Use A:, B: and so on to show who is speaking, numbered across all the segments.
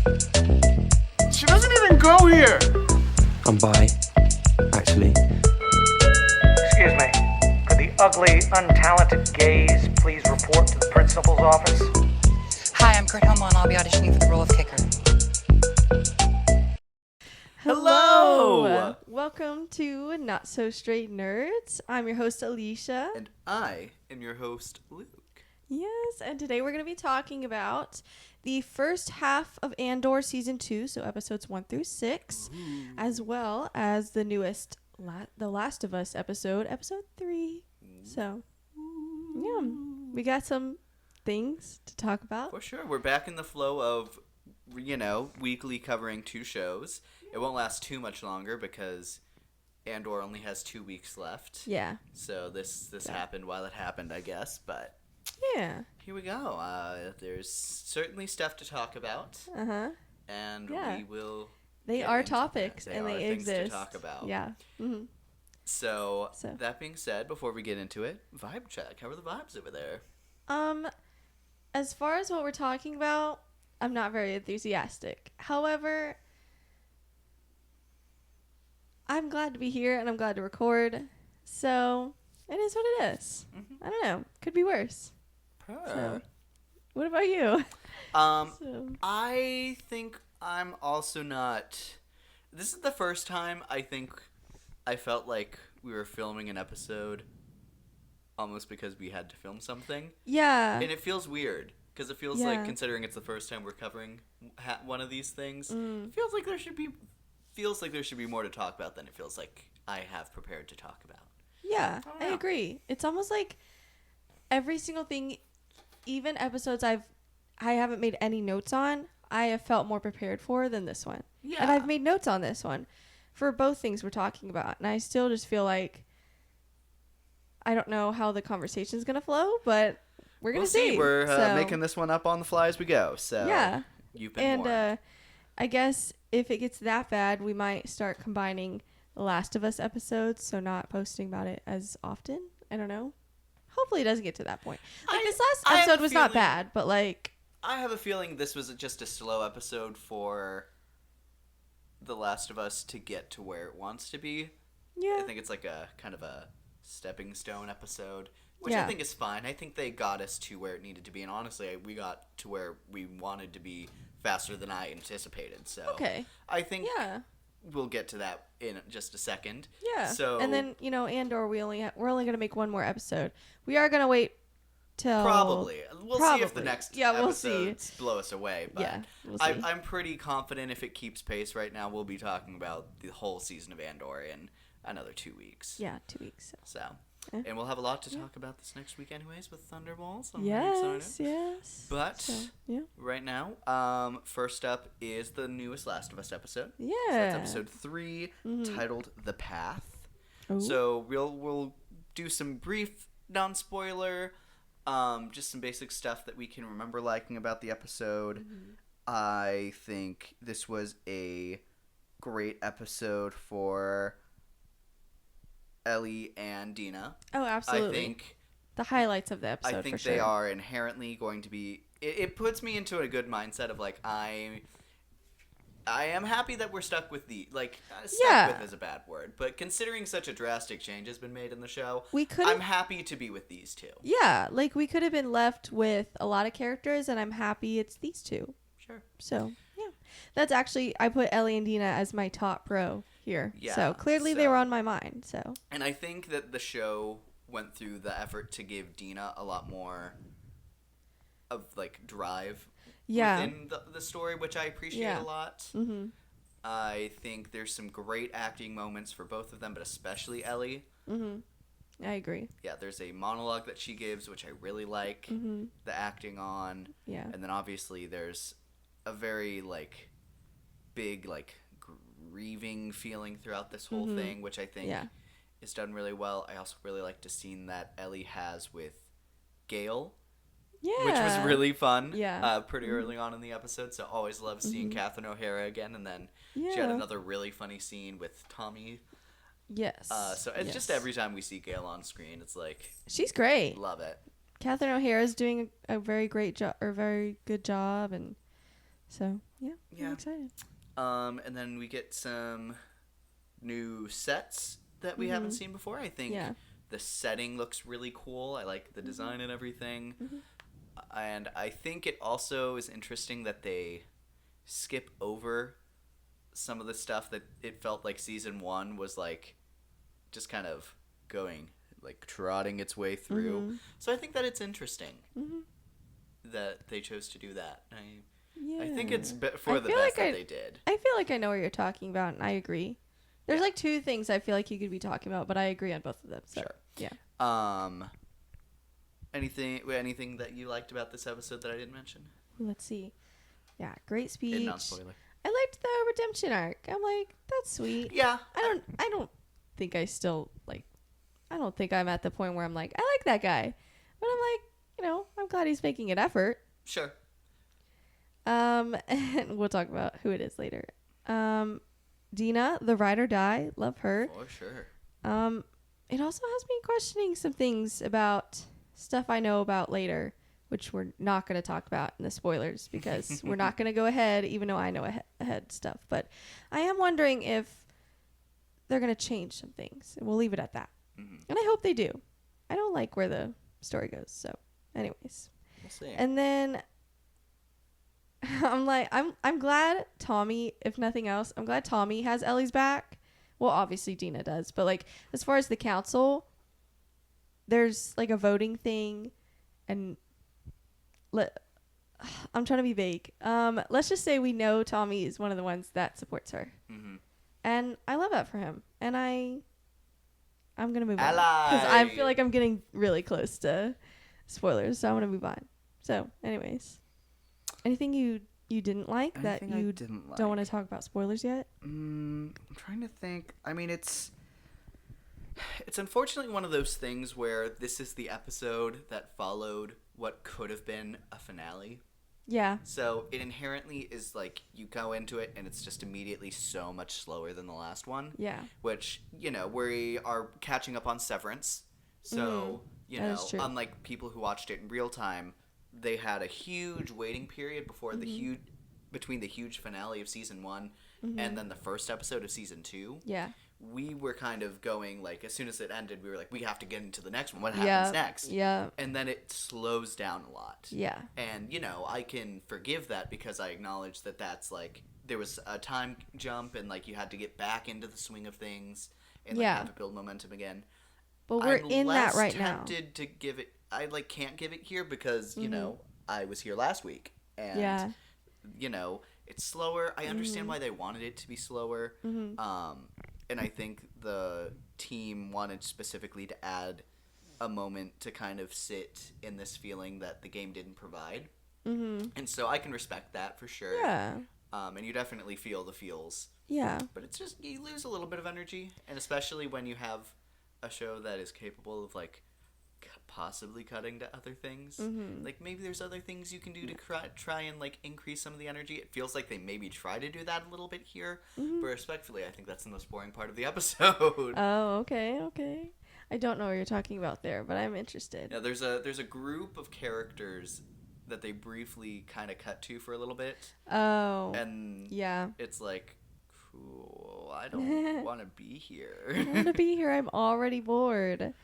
A: She doesn't even go here.
B: I'm bi, actually.
C: Excuse me. Could the ugly, untalented gays please report to the principal's office?
D: Hi, I'm Kurt Hummel, and I'll be auditioning for the role of kicker.
A: Hello!
E: Welcome to Not So Straight Nerds. I'm your host, Alicia.
A: And I am your host, Luke.
E: Yes, and today we're going to be talking about the first half of Andor Season 2, so episodes 1 through 6, as well as the newest The Last of Us episode 3. So, yeah, we got some things to talk about.
A: For sure. We're back in the flow of, weekly covering 2 shows. It won't last too much longer because Andor only has 2 weeks left.
E: Yeah.
A: So this happened while it happened, I guess, but...
E: Yeah.
A: Here we go. There's certainly stuff to talk about.
E: Uh-huh.
A: And
E: Yeah.
A: we will...
E: They are topics,
A: They
E: and
A: are
E: they
A: things
E: exist.
A: to talk about.
E: Yeah. Mm-hmm.
A: So, that being said, before we get into it, vibe check. How are the vibes over there?
E: As far as what we're talking about, I'm not very enthusiastic. However, I'm glad to be here and I'm glad to record. So, it is what it is.
A: Mm-hmm.
E: I don't know. Could be worse. So, what about you?
A: I think I'm also not... This is the first time I think I felt like we were filming an episode almost because we had to film something.
E: Yeah.
A: And it feels weird because it feels like, considering it's the first time we're covering one of these things, it feels like there should be more to talk about than it feels like I have prepared to talk about.
E: Yeah, I agree. It's almost like every single thing, even episodes I haven't made any notes on, I have felt more prepared for than this one.
A: Yeah.
E: And I've made notes on this one for both things we're talking about. And I still just feel like I don't know how the conversation is going to flow, but we're going to see.
A: We're making this one up on the fly as we go. So
E: yeah.
A: You've been warned.
E: I guess if it gets that bad, we might start combining the Last of Us episodes, so not posting about it as often. I don't know. Hopefully it doesn't get to that point. Like, this last episode was not bad, but like...
A: I have a feeling this was just a slow episode for The Last of Us to get to where it wants to be.
E: Yeah.
A: I think it's like a kind of a stepping stone episode, which I think is fine. I think they got us to where it needed to be, and honestly, we got to where we wanted to be faster than I anticipated. So
E: okay.
A: I think we'll get to that in just a second.
E: Yeah.
A: So
E: and then Andor, we're only gonna make one more episode. We are gonna wait till
A: probably. We'll see if the next episodes blow us away. But
E: we'll see.
A: I'm pretty confident if it keeps pace right now, we'll be talking about the whole season of Andor in another 2 weeks.
E: Yeah, 2 weeks.
A: So. And we'll have a lot to talk about this next week anyways with Thunderbolts. I'm
E: yes.
A: But right now, first up is the newest Last of Us episode.
E: Yeah.
A: So that's episode 3, titled The Path.
E: Ooh.
A: So we'll do some brief non-spoiler, just some basic stuff that we can remember liking about the episode. Mm-hmm. I think this was a great episode for Ellie and Dina.
E: Oh, absolutely.
A: I think
E: the highlights of the episode.
A: I think
E: for sure.
A: they are inherently going to be. It puts me into a good mindset of like I am happy that we're stuck with with is a bad word, but considering such a drastic change has been made in the show, I'm happy to be with these two.
E: Yeah, like we could have been left with a lot of characters, and I'm happy it's these two.
A: Sure.
E: So yeah, that's actually I put Ellie and Dina as my top row here.
A: Yeah.
E: So clearly they were on my mind. So. And
A: I think that the show went through the effort to give Dina a lot more of like drive within the story, which I appreciate a lot. Mm-hmm. I think there's some great acting moments for both of them, but especially Ellie.
E: Mm-hmm. I agree.
A: Yeah, there's a monologue that she gives, which I really like the acting on.
E: Yeah.
A: And then obviously there's a very like big like grieving feeling throughout this whole thing, which I think is done really well. I also really liked the scene that Ellie has with Gale.
E: Yeah.
A: Which was really fun.
E: Yeah.
A: Pretty early on in the episode. So always love seeing Catherine O'Hara again. And then she had another really funny scene with Tommy.
E: Yes.
A: So it's just every time we see Gale on screen, it's like...
E: She's great.
A: Love it.
E: Catherine O'Hara's doing a very great job, or very good job. And so, Yeah. I'm excited.
A: And then we get some new sets that we haven't seen before. I think the setting looks really cool. I like the design and everything. And I think it also is interesting that they skip over some of the stuff that it felt like season 1 was like just kind of going, like trotting its way through. So I think that it's interesting that they chose to do that. I think it's for the best that they did.
E: I feel like I know what you're talking about, and I agree. There's like 2 things I feel like you could be talking about, but I agree on both of them. So,
A: sure.
E: Yeah.
A: Anything that you liked about this episode that I didn't mention?
E: Let's see. Yeah, great speech.
A: Non-spoiler.
E: I liked the redemption arc. I'm like, that's sweet.
A: Yeah.
E: I don't think I still like. I don't think I'm at the point where I'm like, I like that guy, but I'm like, I'm glad he's making an effort.
A: Sure.
E: And we'll talk about who it is later. Dina, the ride or die, love her.
A: For sure.
E: It also has me questioning some things about stuff I know about later, which we're not going to talk about in the spoilers because we're not going to go ahead, even though I know ahead stuff. But I am wondering if they're going to change some things. We'll leave it at that. And I hope they do. I don't like where the story goes. So, anyways.
A: We'll see.
E: And then I'm glad Tommy, if nothing else, I'm glad Tommy has Ellie's back. Well, obviously Dina does, but like as far as the council, there's like a voting thing, and I'm trying to be vague. Let's just say we know Tommy is one of the ones that supports her, and I love that for him. And I'm gonna move on because I feel like I'm getting really close to spoilers, so I want to move on. So, anyways. Anything you didn't like that you don't want to talk about spoilers yet?
A: I'm trying to think. I mean, it's unfortunately one of those things where this is the episode that followed what could have been a finale.
E: Yeah.
A: So it inherently is like you go into it and it's just immediately so much slower than the last one.
E: Yeah.
A: Which, we are catching up on Severance. So, unlike people who watched it in real time, they had a huge waiting period before between the huge finale of season 1 and then the first episode of season 2.
E: Yeah.
A: We were kind of going, like, as soon as it ended, we were like, we have to get into the next one. What happens next?
E: Yeah.
A: And then it slows down a lot.
E: Yeah.
A: And, I can forgive that because I acknowledge that that's, like, there was a time jump and, like, you had to get back into the swing of things and, like, have to build momentum again.
E: But we're in that right now.
A: I'm less tempted to give it... I, like, can't give it here because, I was here last week. And, it's slower. I understand why they wanted it to be slower. And I think the team wanted specifically to add a moment to kind of sit in this feeling that the game didn't provide. And so I can respect that for sure.
E: Yeah.
A: And you definitely feel the feels.
E: Yeah.
A: But it's just, you lose a little bit of energy. And especially when you have a show that is capable of, like, possibly cutting to other things. Like, maybe there's other things you can do to try and, like, increase some of the energy. It feels like they maybe try to do that a little bit here. But respectfully, I think that's the most boring part of the episode.
E: Oh, okay. I don't know what you're talking about there, but I'm interested.
A: Yeah, there's a group of characters that they briefly kind of cut to for a little bit.
E: Oh.
A: And it's like, cool, I don't want to be here.
E: I don't want to be here. I'm already bored.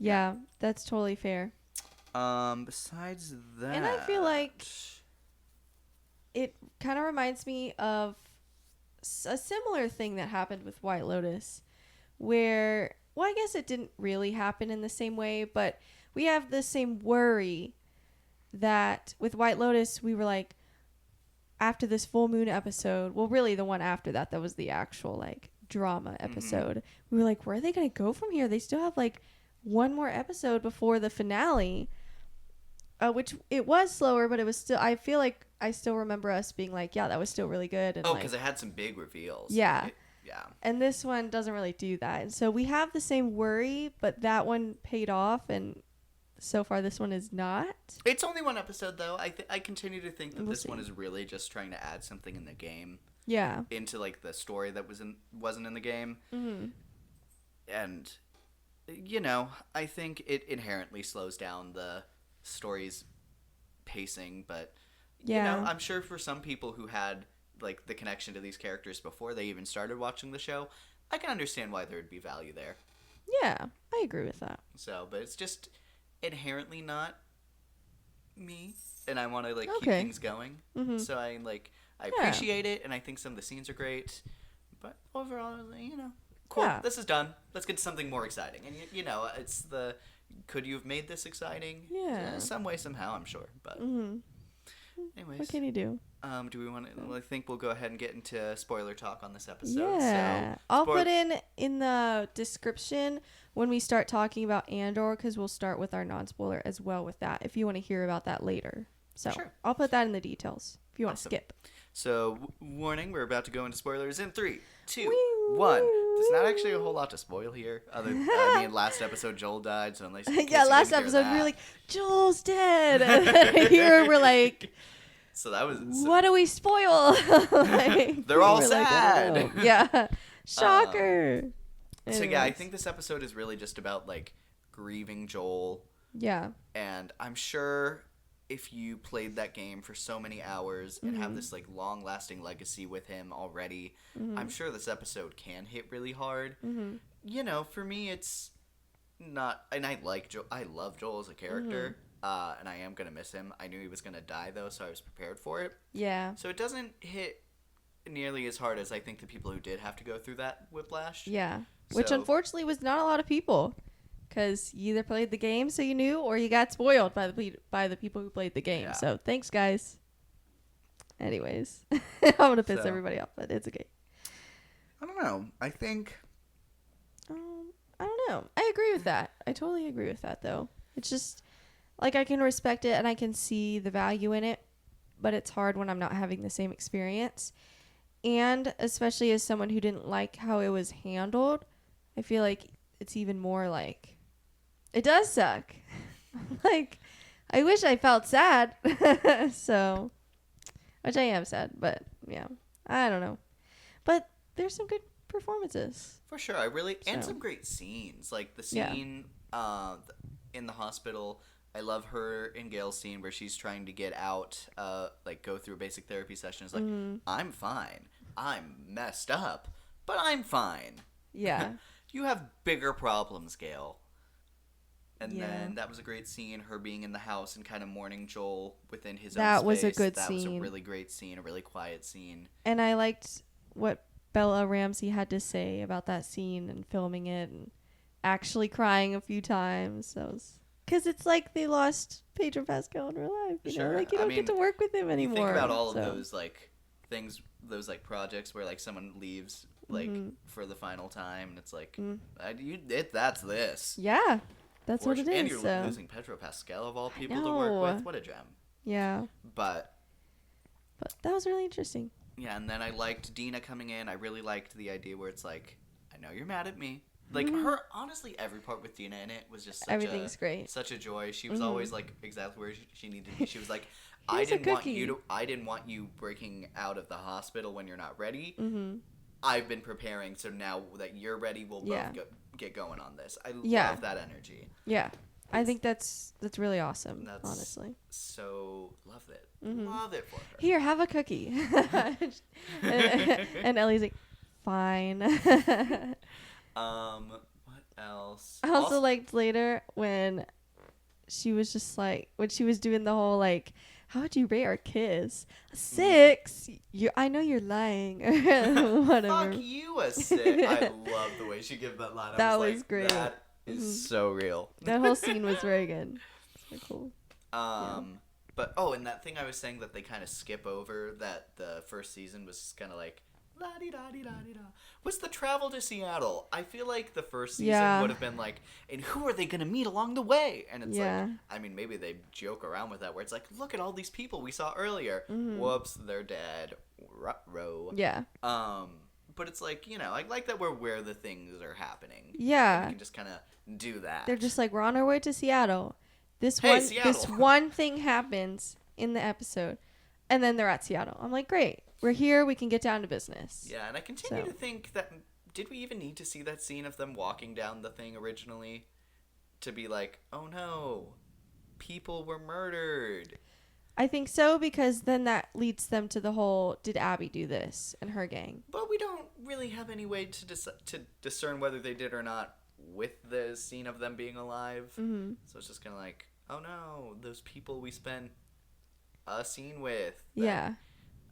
E: Yeah, that's totally fair.
A: Besides that...
E: And I feel like it kind of reminds me of a similar thing that happened with White Lotus, where, well, I guess it didn't really happen in the same way, but we have the same worry that with White Lotus, we were like, after this full moon episode, well, really the one after that was the actual, like, drama episode. We were like, where are they going to go from here? They still have, like, one more episode before the finale, which it was slower, but it was still, I feel like I still remember us being like, yeah, that was still really good. And
A: because it had some big reveals.
E: Yeah.
A: Yeah.
E: And this one doesn't really do that. And so we have the same worry, but that one paid off, and so far this one is not.
A: It's only one episode, though. I continue to think that this one is really just trying to add something in the game.
E: Yeah.
A: Into, like, the story that wasn't in the game. And... I think it inherently slows down the story's pacing, but, I'm sure for some people who had like the connection to these characters before they even started watching the show, I can understand why there would be value there.
E: Yeah, I agree with that.
A: So, but it's just inherently not me, and I want to like keep things going. Mm-hmm. So I appreciate it, and I think some of the scenes are great. But overall, cool. Yeah. This is done. Let's get to something more exciting. And it's the could you have made this exciting?
E: Yeah,
A: some way, somehow, I'm sure. But anyways,
E: what can you do?
A: Do we want to? I think we'll go ahead and get into spoiler talk on this episode.
E: Yeah,
A: so,
E: I'll put in the description when we start talking about Andor, because we'll start with our non-spoiler as well with that. If you want to hear about that later, so sure. I'll put that in the details if you want to skip.
A: So, warning, we're about to go into spoilers in 3, 2, 1. There's not actually a whole lot to spoil here. Last episode Joel died, so unless
E: last episode we were like, Joel's dead, and then here we're like,
A: so that was
E: what do we spoil? Like,
A: they're all sad.
E: Like, yeah, shocker.
A: So yeah, I think this episode is really just about like grieving Joel.
E: Yeah,
A: and I'm sure if you played that game for so many hours and have this like long-lasting legacy with him already, I'm sure this episode can hit really hard. For me, it's not, and I love Joel as a character, and I am gonna miss him. I knew he was gonna die though, so I was prepared for it.
E: Yeah.
A: So it doesn't hit nearly as hard as I think the people who did have to go through that whiplash.
E: Yeah, which unfortunately was not a lot of people. Because you either played the game so you knew, or you got spoiled by the people who played the game. Yeah. So thanks, guys. Anyways, I'm gonna piss everybody off, but it's okay.
A: I don't know. I think.
E: I don't know. I agree with that. I totally agree with that, though. It's just like I can respect it and I can see the value in it, but it's hard when I'm not having the same experience. And especially as someone who didn't like how it was handled, I feel like it's even more like. It does suck. Like, I wish I felt sad. So, which I am sad, but yeah, I don't know. But there's some good performances.
A: For sure. And some great scenes. Like the scene in the hospital. I love her and Gail's scene where she's trying to get out, like go through a basic therapy session. It's like, I'm fine. I'm messed up, but I'm fine.
E: Yeah.
A: You have bigger problems, Gail. And then that was a great scene, her being in the house and kind of mourning Joel within his own space.
E: That was a good scene.
A: That was a really great scene, a really quiet scene.
E: And I liked what Bella Ramsey had to say about that scene and filming it and actually crying a few times. Because it's like they lost Pedro Pascal in real life. You know? Like, you don't get to work with him anymore.
A: You think about all of those, like, things, those, like, projects where, like, someone leaves, like, for the final time, and it's like, that's this.
E: Yeah. That's what it is.
A: And you're losing Pedro Pascal of all people to work with. What a gem.
E: Yeah.
A: But
E: that was really interesting.
A: Yeah, and then I liked Dina coming in. I really liked the idea where it's like, I know you're mad at me. Like, honestly, every part with Dina in it was just
E: everything's great.
A: Such a joy. She was always, like, exactly where she needed to be. She was like, I didn't want you breaking out of the hospital when you're not ready. I've been preparing, so now that you're ready, we'll both get going on this. I love that energy.
E: Yeah. I think that's really awesome, honestly.
A: So, loved it. Love it for her.
E: Here, have a cookie. And Ellie's like, fine.
A: What else?
E: I also liked later when she was just like, when she was doing the whole like, how would you rate our kiss? 6? I know you're lying. Whatever.
A: Fuck you, a 6. I love the way she gave that line.
E: That was great.
A: That is so real.
E: That whole scene was very good. So cool.
A: But and that thing I was saying that they kind of skip over, that the first season was kind of like la-di-da-di-da-di-da, was the travel to Seattle. I feel like the first season would have been like, and who are they going to meet along the way? And it's like, I mean, maybe they joke around with that where it's like, look at all these people we saw earlier. Whoops, they're dead. Ruh-roh.
E: Yeah.
A: But it's like, I like that we're where the things are happening.
E: Yeah.
A: And we can just kind of do that.
E: They're just like, we're on our way to Seattle. This one thing happens in the episode, and then they're at Seattle. I'm like, great. We're here. We can get down to business.
A: Yeah, and I continue to think that, did we even need to see that scene of them walking down the thing originally to be like, oh no, people were murdered?
E: I think so, because then that leads them to the whole, did Abby do this and her gang?
A: But we don't really have any way to discern whether they did or not with the scene of them being alive.
E: Mm-hmm.
A: So it's just kind of like, oh no, those people we spent a scene with.
E: Yeah.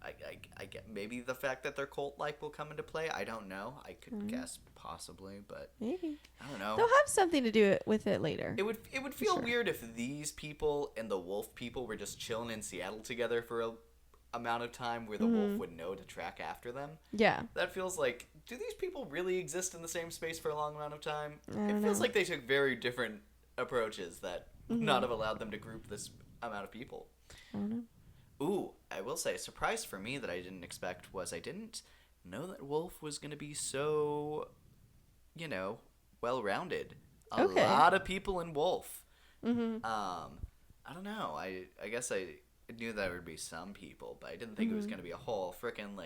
A: I get maybe the fact that their cult like will come into play. I don't know. I could guess possibly, but
E: maybe.
A: I don't know.
E: They'll have something to do with it later.
A: It would feel weird if these people and the wolf people were just chilling in Seattle together for a amount of time where the wolf would know to track after them.
E: Yeah.
A: That feels like, do these people really exist in the same space for a long amount of time?
E: It
A: feels like they took very different approaches that would not have allowed them to group this amount of people.
E: I don't know.
A: Ooh, I will say, a surprise for me that I didn't expect was I didn't know that Wolf was going to be so, well-rounded. A lot of people in Wolf.
E: Mm-hmm.
A: I don't know. I guess I knew that there would be some people, but I didn't think it was going to be a whole freaking,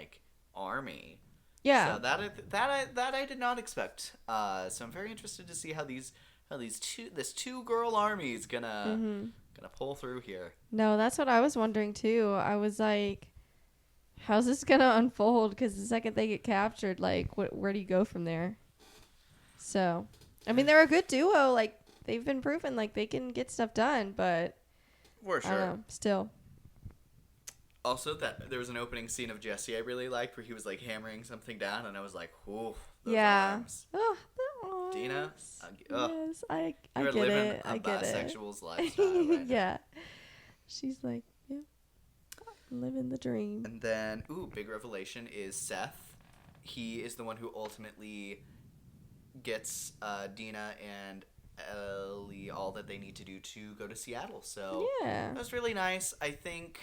A: army.
E: Yeah.
A: So that I did not expect. So I'm very interested to see how this two-girl army is gonna pull through here.
E: No, that's what I was wondering too. I was like, how's this gonna unfold? Because the second they get captured, where do you go from there? So, I mean, they're a good duo. They've been proven they can get stuff done, but
A: For sure.
E: I don't know, still.
A: Also, that there was an opening scene of Jesse I really liked where he was hammering something down, and I was like, "Ooh, those arms."
E: Oh, the arms.
A: Dina,
E: Yes, I
A: you're
E: get
A: living
E: it.
A: a
E: I get it.
A: bisexual's lifestyle right now.
E: Yeah. She's like, yeah, living the dream.
A: And then, big revelation is Seth. He is the one who ultimately gets Dina and Ellie all that they need to do to go to Seattle. So
E: Yeah.
A: that was really nice. I think,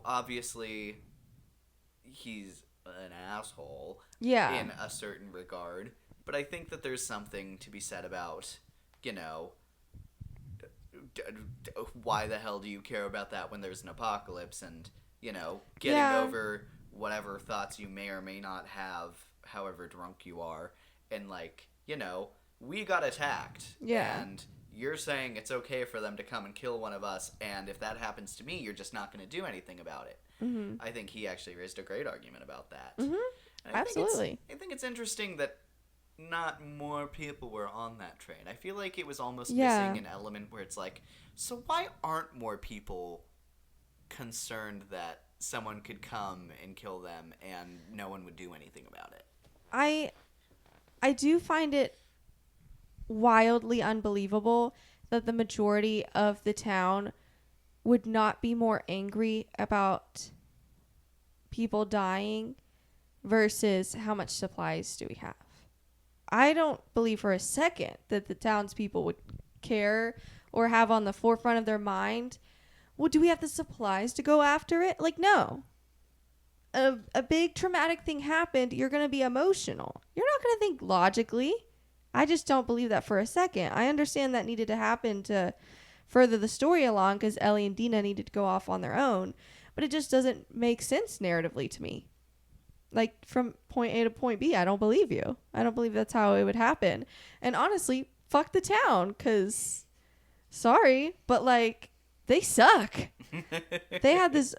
A: obviously he's an asshole
E: Yeah.
A: in a certain regard, but I think that there's something to be said about, why the hell do you care about that when there's an apocalypse, and getting over whatever thoughts you may or may not have, however drunk you are, and we got attacked, and you're saying it's okay for them to come and kill one of us, and if that happens to me, you're just not going to do anything about it.
E: Mm-hmm.
A: I think he actually raised a great argument about that.
E: Mm-hmm. Absolutely.
A: I think it's interesting that not more people were on that train. I feel like it was almost
E: Yeah.
A: missing an element where it's like, so why aren't more people concerned that someone could come and kill them and no one would do anything about it?
E: I do find it wildly unbelievable that the majority of the town would not be more angry about people dying versus how much supplies do we have. I don't believe for a second that the townspeople would care or have on the forefront of their mind, well, do we have the supplies to go after it? No. A big traumatic thing happened, you're going to be emotional. You're not going to think logically. I just don't believe that for a second. I understand that needed to happen to further the story along because Ellie and Dina needed to go off on their own, but it just doesn't make sense narratively to me. From point A to point B, I don't believe you. I don't believe that's how it would happen. And honestly, fuck the town, because, sorry, but, they suck. They had this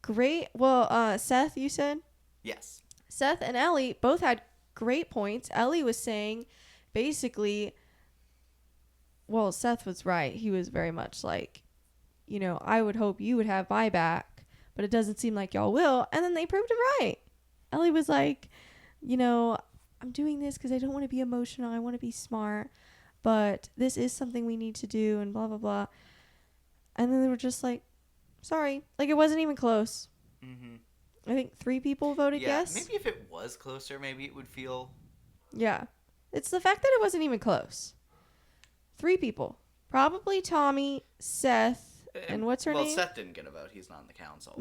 E: great, Seth, you said?
A: Yes.
E: Seth and Ellie both had great points. Ellie was saying, basically, Seth was right. He was very much I would hope you would have my back, but it doesn't seem like y'all will. And then they proved him right. Ellie was like, I'm doing this because I don't want to be emotional. I want to be smart. But this is something we need to do and blah, blah, blah. And then they were just like, sorry. It wasn't even close.
A: Mm-hmm.
E: I think 3 people voted yes.
A: Maybe if it was closer, maybe it would feel...
E: Yeah. It's the fact that it wasn't even close. 3 people. Probably Tommy, Seth, and what's her name?
A: Well, Seth didn't get a vote. He's not on the council.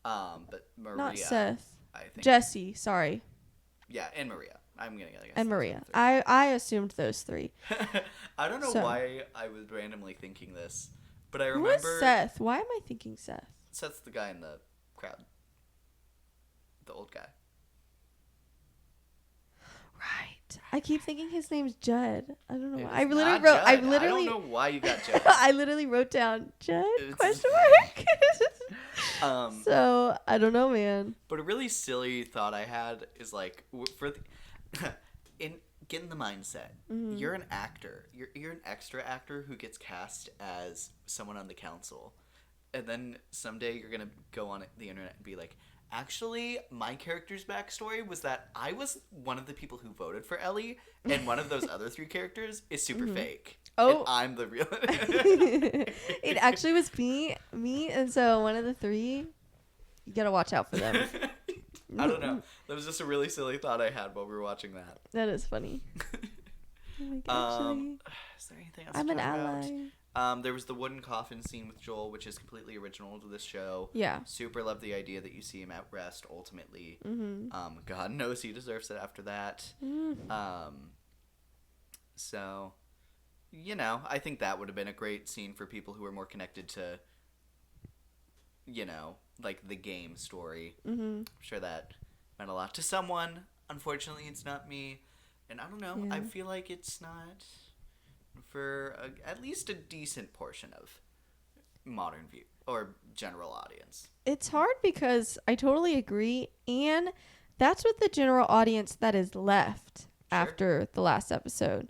A: But Maria...
E: Not Seth.
A: I think.
E: Jesse, sorry.
A: Yeah, and Maria. I'm gonna guess.
E: And Maria. I assumed those 3.
A: I don't know why I was randomly thinking this, but I
E: Who
A: remember...
E: is Seth? Why am I thinking Seth?
A: Seth's the guy in the crowd. The old guy.
E: Right. I keep thinking his name's Judd. I don't know why. I
A: It's
E: literally
A: not
E: wrote.
A: Judd.
E: I literally.
A: I don't know why you got Judd.
E: I literally wrote down Judd
A: It's- ?
E: So I don't know, man.
A: But a really silly thought I had is like in get in the mindset.
E: Mm-hmm.
A: You're an actor. You're an extra actor who gets cast as someone on the council, and then someday you're gonna go on the internet and be like, actually, my character's backstory was that I was one of the people who voted for Ellie, and one of those other 3 characters is super fake.
E: Oh.
A: And I'm the real.
E: It actually was me, and so one of the 3. You gotta watch out for them.
A: I don't know. That was just a really silly thought I had while we were watching that.
E: That is funny. Like, actually,
A: Is there anything else
E: I'm
A: to
E: an
A: talk
E: ally.
A: about? There was the wooden coffin scene with Joel, which is completely original to this show.
E: Yeah.
A: Super love the idea that you see him at rest ultimately.
E: Mm-hmm.
A: God knows he deserves it after that. So, I think that would have been a great scene for people who are more connected to, like the game story.
E: Mm-hmm.
A: I'm sure that meant a lot to someone. Unfortunately, it's not me. And I don't know.
E: Yeah.
A: I feel like it's not for at least a decent portion of modern view or general audience.
E: It's hard because I totally agree, and that's what the general audience that is left after the last episode.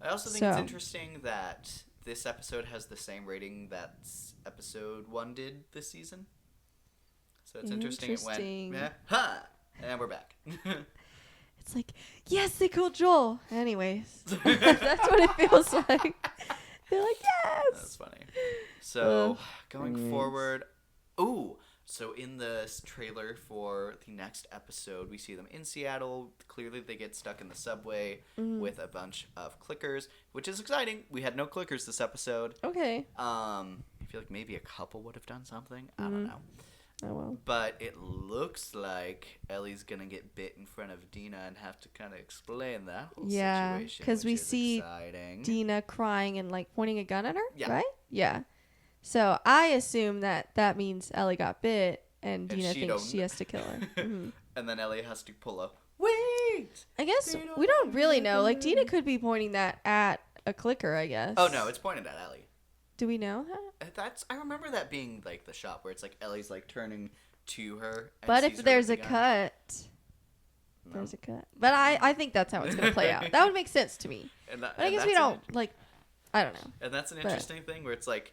A: I also think it's interesting that this episode has the same rating that episode 1 did this season. So it's interesting. It went, and we're back.
E: It's like, yes, they killed Joel. Anyways, that's what it feels like. They're like, yes.
A: That's funny. So going forward, so in the trailer for the next episode, we see them in Seattle. Clearly, they get stuck in the subway with a bunch of clickers, which is exciting. We had no clickers this episode.
E: Okay.
A: I feel like maybe a couple would have done something. I don't know.
E: Oh well.
A: But it looks like Ellie's gonna get bit in front of Dina and have to kind of explain that whole situation.
E: Because we
A: which is
E: see
A: exciting.
E: Dina crying and like pointing a gun at her.
A: Yeah.
E: Right? Yeah. So I assume that means Ellie got bit and Dina thinks she has to kill her. Mm-hmm.
A: And then Ellie has to pull up. Wait.
E: I guess we don't really know. Like Dina could be pointing that at a clicker, I guess.
A: Oh no, it's pointed at Ellie.
E: Do we know that?
A: I remember that being like the shot where it's like Ellie's like turning to her. And
E: But
A: sees
E: if
A: her
E: there's
A: with
E: a
A: the gun.
E: cut, there's a cut. But I think that's how it's gonna play out. That would make sense to me. But I guess we don't like. I don't know.
A: And that's an interesting thing where it's like,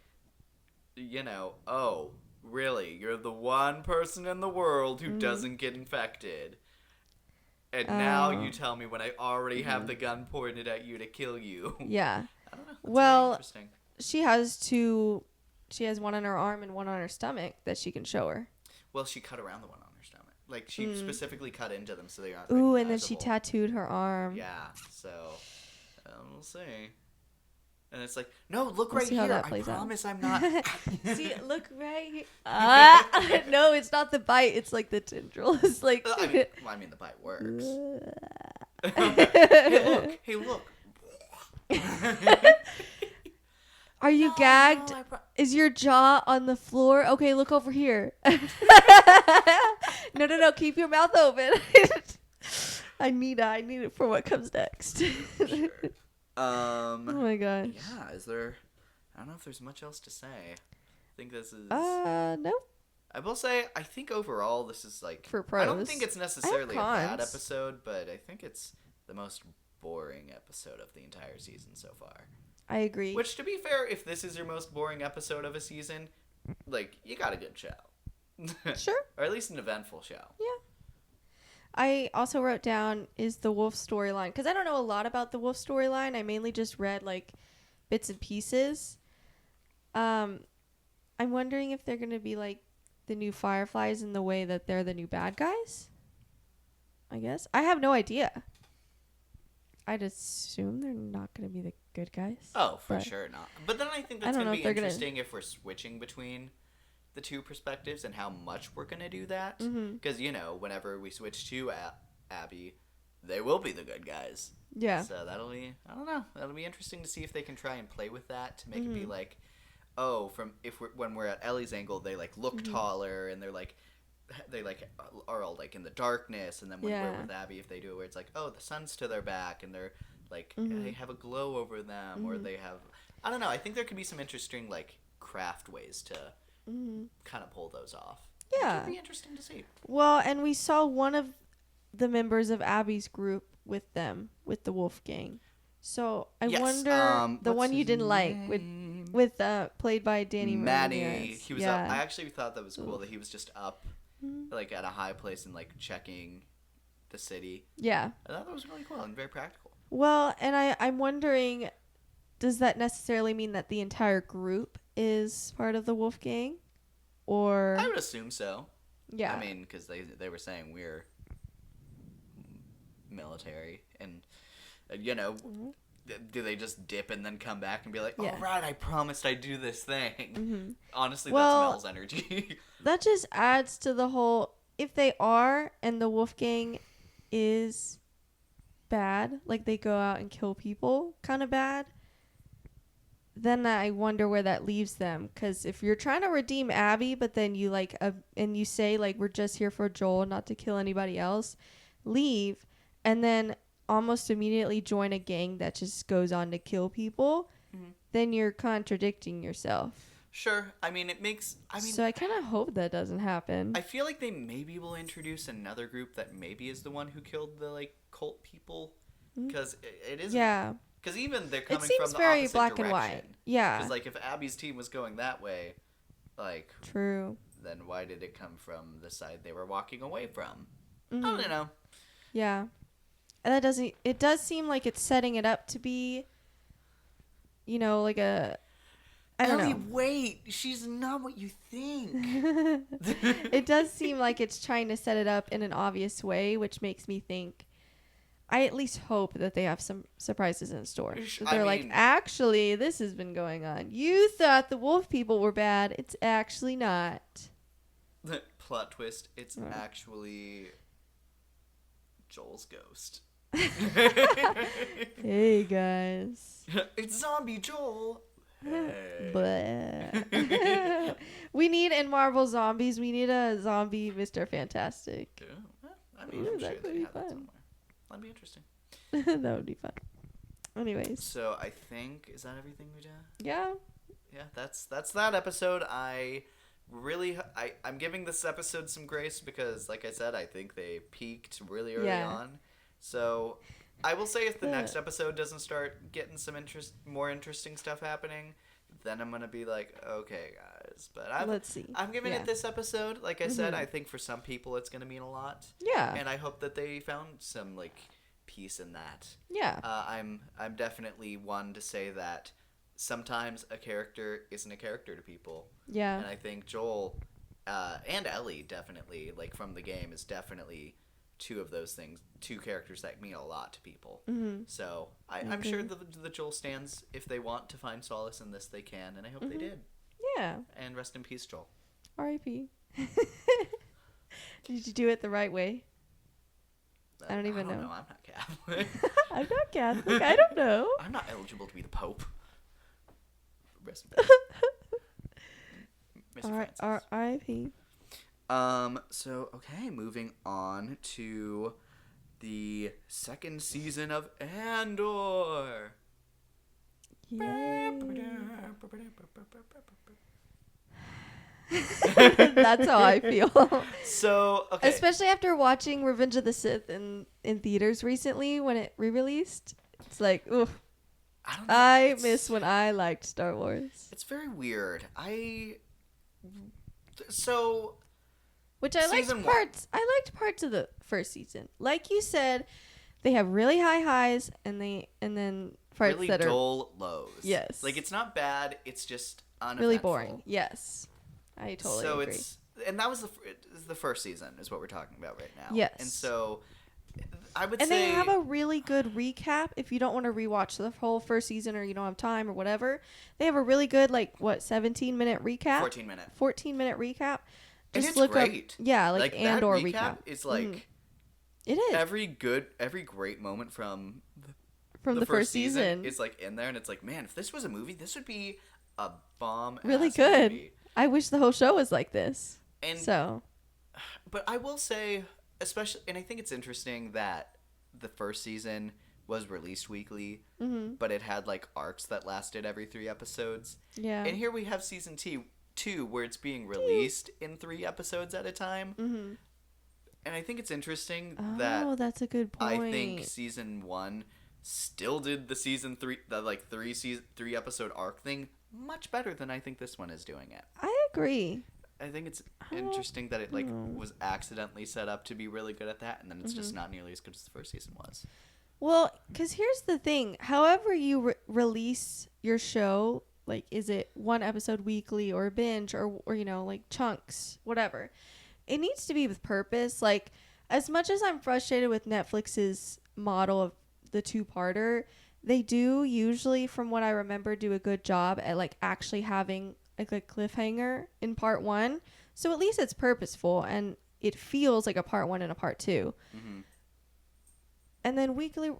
A: oh, really? You're the one person in the world who doesn't get infected. And now you tell me when I already have the gun pointed at you to kill you.
E: Yeah.
A: I don't know. That's
E: Well,
A: really interesting.
E: she has two. She has one on her arm and one on her stomach that she can show her.
A: Well, she cut around the one on her stomach. Like, she specifically cut into them so they aren't
E: Ooh, and then she
A: recognizable.
E: tattooed her arm.
A: Yeah, so we'll see. And it's like, no, look
E: We'll
A: right
E: see how
A: here.
E: that
A: I
E: plays out.
A: promise I'm not.
E: See, look right here. No, it's not the bite. It's like the tendril. It's like.
A: I mean, the bite works. Hey, look.
E: Are you gagged? Is your jaw on the floor? Okay, look over here. No. Keep your mouth open. I need it for what comes next.
A: Sure.
E: Oh my gosh.
A: Yeah, is there... I don't know if there's much else to say. I think this is...
E: No.
A: I will say, I think overall this is like...
E: For pros.
A: I don't think it's necessarily a bad
E: cons.
A: episode, but I think it's the most boring episode of the entire season so far.
E: I agree.
A: Which, to be fair, if this is your most boring episode of a season, like, you got a good show.
E: Sure.
A: Or at least an eventful show.
E: Yeah. I also wrote down is the Wolf storyline, because I don't know a lot about the Wolf storyline. I mainly just read like bits and pieces. I'm wondering if they're gonna be like the new Fireflies in the way that they're the new bad guys. I guess I have no idea. I'd assume they're not gonna be the good guys.
A: Oh, for sure not. But then I think that's
E: don't
A: gonna
E: know
A: be
E: if they're
A: interesting if we're switching between the two perspectives and how much we're gonna do that. Because whenever we switch to Abby, they will be the good guys.
E: Yeah.
A: So that'll be, I don't know, that'll be interesting to see if they can try and play with that to make it be like, oh, when we're at Ellie's angle, they like look taller and they're like they like are all like in the darkness, and then when we're with Abby, if they do it where it's like, oh, the sun's to their back, and they're like they have a glow over them, or they have, I don't know. I think there could be some interesting like craft ways to kind of pull those off.
E: Yeah,
A: it could be interesting to see.
E: Well, and we saw one of the members of Abby's group with them with the Wolf Gang. So I wonder the one you didn't like with played by Danny
A: Matty.
E: Ramirez.
A: He was up. I actually thought that was cool that he was just up like at a high place and like checking the city.
E: Yeah.
A: I thought that was really cool and very practical.
E: Well, and I'm wondering, does that necessarily mean that the entire group is part of the Wolf Gang? Or
A: I would assume so.
E: Yeah.
A: I mean, because they were saying we're military, and you know, do they just dip and then come back and be like, all right, I promised I'd do this thing? Honestly, that's Mel's energy.
E: That just adds to the whole, if they are and the Wolf Gang is bad, like they go out and kill people kind of bad, then I wonder where that leaves them. Because if you're trying to redeem Abby, but then you like and you say like, we're just here for Joel, not to kill anybody else, leave, and then almost immediately join a gang that just goes on to kill people, then you're contradicting yourself.
A: Sure. I mean,
E: so I kind of hope that doesn't happen.
A: I feel like they maybe will introduce another group that maybe is the one who killed the like cult people, because it is.
E: Yeah.
A: Because even they're coming
E: it
A: from
E: seems
A: the
E: very
A: opposite
E: black
A: direction.
E: and white. Yeah.
A: Because like if Abby's team was going that way, like
E: true.
A: Then why did it come from the side they were walking away from? I don't know.
E: Yeah. And that doesn't. It does seem like it's setting it up to be, you know, like a. I don't know.
A: Wait, she's not what you think.
E: It does seem like it's trying to set it up in an obvious way, which makes me think. I at least hope that they have some surprises in store. That they're like, actually, this has been going on. You thought the wolf people were bad. It's actually not.
A: Plot twist. It's actually Joel's ghost.
E: Hey, guys.
A: It's zombie Joel.
E: Hey. We need, in Marvel Zombies, we need a zombie Mr. Fantastic.
A: Yeah. I mean, I'm sure
E: that
A: they
E: could be
A: have that
E: fun.
A: somewhere. That'd be interesting.
E: That would be fun. Anyways.
A: So I think, is that everything we did?
E: Yeah.
A: Yeah, that's that episode. I'm giving this episode some grace because, like I said, I think they peaked really early on. So I will say if the next episode doesn't start getting some more interesting stuff happening, then I'm gonna be like, okay, guys. But
E: let's see.
A: I'm giving it this episode. Like I said, I think for some people it's gonna mean a lot.
E: Yeah.
A: And I hope that they found some like peace in that.
E: Yeah.
A: I'm definitely one to say that sometimes a character isn't a character to people.
E: Yeah.
A: And I think Joel and Ellie definitely, like from the game, is definitely two of those things, two characters that mean a lot to people. So I'm sure the Joel stands, if they want to find solace in this, they can, and I hope they did.
E: Yeah.
A: And rest in peace, Joel.
E: R.I.P. Did you do it the right way? I don't even know.
A: I'm not Catholic.
E: I'm not Catholic. I don't know.
A: I'm not eligible to be the Pope. Rest in peace.
E: R.I.P.
A: So, okay, moving on to the second season of Andor.
E: Yay. That's how I feel.
A: So, okay.
E: Especially after watching Revenge of the Sith in theaters recently when it re-released. It's like, ooh. I miss when I liked Star Wars.
A: It's very weird.
E: Which I liked parts. I liked parts of the first season. Like you said, they have really high highs and then parts
A: really
E: that are
A: dull lows.
E: Yes.
A: Like it's not bad. It's just uneventful.
E: Really boring. Yes, I totally agree.
A: And that was the first season is what we're talking about right now.
E: Yes.
A: And so I would say.
E: And they have a really good recap if you don't want to rewatch the whole first season or you don't have time or whatever. They have a really good 17-minute recap. 14-minute recap.
A: Just and it's great.
E: Up, yeah, like Andor
A: that recap. It's like
E: it is
A: every great moment from
E: the first season
A: is like in there, and it's like, man, if this was a movie, this would be a bomb.
E: Really good.
A: Movie.
E: I wish the whole show was like this.
A: And
E: so
A: But I will say, especially, and I think it's interesting that the first season was released weekly, but it had like arcs that lasted every 3 episodes.
E: Yeah.
A: And here we have season 2 where it's being released in 3 episodes at a time. And I think it's interesting that...
E: Oh, that's a good point.
A: I think season 1 still did the season 3, the like 3 episode arc thing much better than I think this one is doing it.
E: I agree.
A: I think it's interesting that it like was accidentally set up to be really good at that, and then it's just not nearly as good as the first season was.
E: Well, because here's the thing. However you release your show, like, is it 1 episode weekly or binge or you know, like chunks, whatever. It needs to be with purpose. Like, as much as I'm frustrated with Netflix's model of the 2-parter, they do usually, from what I remember, do a good job at like actually having like a cliffhanger in part 1. So at least it's purposeful and it feels like a part 1 and a part 2. And then weekly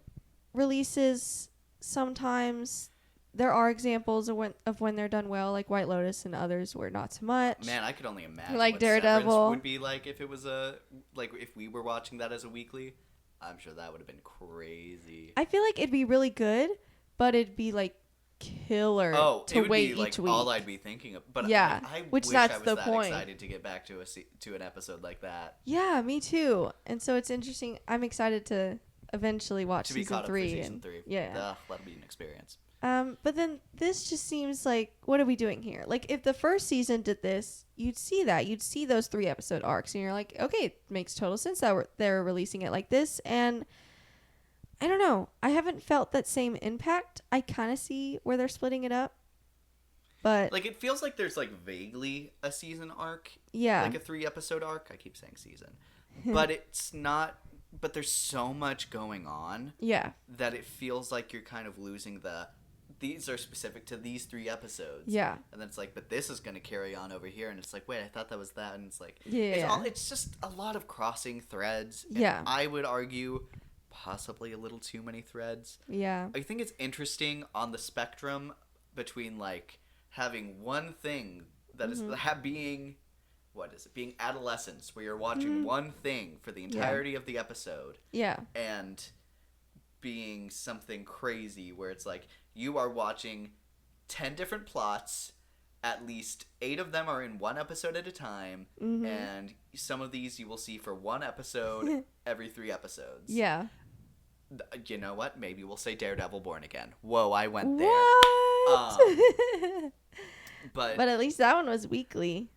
E: releases, sometimes there are examples of when they're done well, like White Lotus, and others where not so much.
A: Man, I could only imagine
E: like
A: what
E: Daredevil
A: Severance would be like if it was if we were watching that as a weekly. I'm sure that would have been crazy.
E: I feel like it'd be really good, but it'd be like killer to wait each week.
A: All I'd be thinking of. But
E: yeah,
A: I
E: which
A: wish
E: that's
A: I was
E: the
A: that
E: point.
A: excited to get back to an episode like that.
E: Yeah, me too. And so it's interesting. I'm excited to eventually watch
A: to be
E: season
A: caught
E: 3.
A: Up for season 3.
E: Yeah,
A: that'll be an experience.
E: But then this just seems like, what are we doing here? Like, if the first season did this, you'd see that. You'd see those 3 episode arcs, and you're like, okay, it makes total sense that they're releasing it like this. And I don't know. I haven't felt that same impact. I kind of see where they're splitting it up. But
A: like, it feels like there's like vaguely a season arc.
E: Yeah.
A: Like a 3 episode arc. I keep saying season. But it's not... But there's so much going on.
E: Yeah.
A: That it feels like you're kind of losing the... These are specific to these 3 episodes.
E: Yeah.
A: And then it's like, but this is going to carry on over here. And it's like, wait, I thought that was that. And it's like...
E: Yeah.
A: It's just a lot of crossing threads.
E: Yeah.
A: And I would argue possibly a little too many threads.
E: Yeah.
A: I think it's interesting on the spectrum between, like, having one thing that is being... What is it? Being adolescence, where you're watching one thing for the entirety of the episode.
E: Yeah.
A: And being something crazy where it's like you are watching 10 different plots, at least 8 of them are in 1 episode at a time, and some of these you will see for 1 episode every 3 episodes.
E: Yeah.
A: You know what? Maybe we'll say Daredevil Born Again. Whoa, I went there.
E: What?
A: But
E: at least that one was weekly.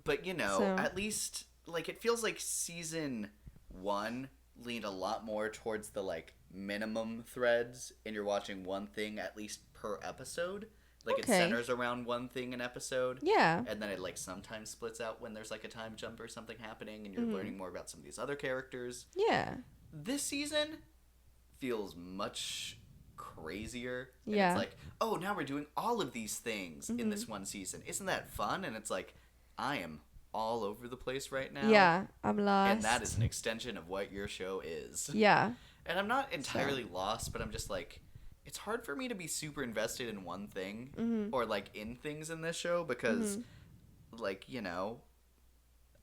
A: But, you know,
E: So.
A: at least, like, it feels like season 1 leaned a lot more towards the, like, minimum threads, and you're watching one thing at least per episode. Like, it centers around one thing an episode.
E: Yeah.
A: And then it, like, sometimes splits out when there's, like, a time jump or something happening, and you're learning more about some of these other characters.
E: Yeah.
A: This season feels much crazier. And
E: Yeah.
A: it's like, oh, now we're doing all of these things in this one season. Isn't that fun? And it's like... I am all over the place right now.
E: Yeah, I'm lost.
A: And that is an extension of what your show is.
E: Yeah.
A: And I'm not entirely lost, but I'm just like, it's hard for me to be super invested in one thing or like in things in this show because, like, you know,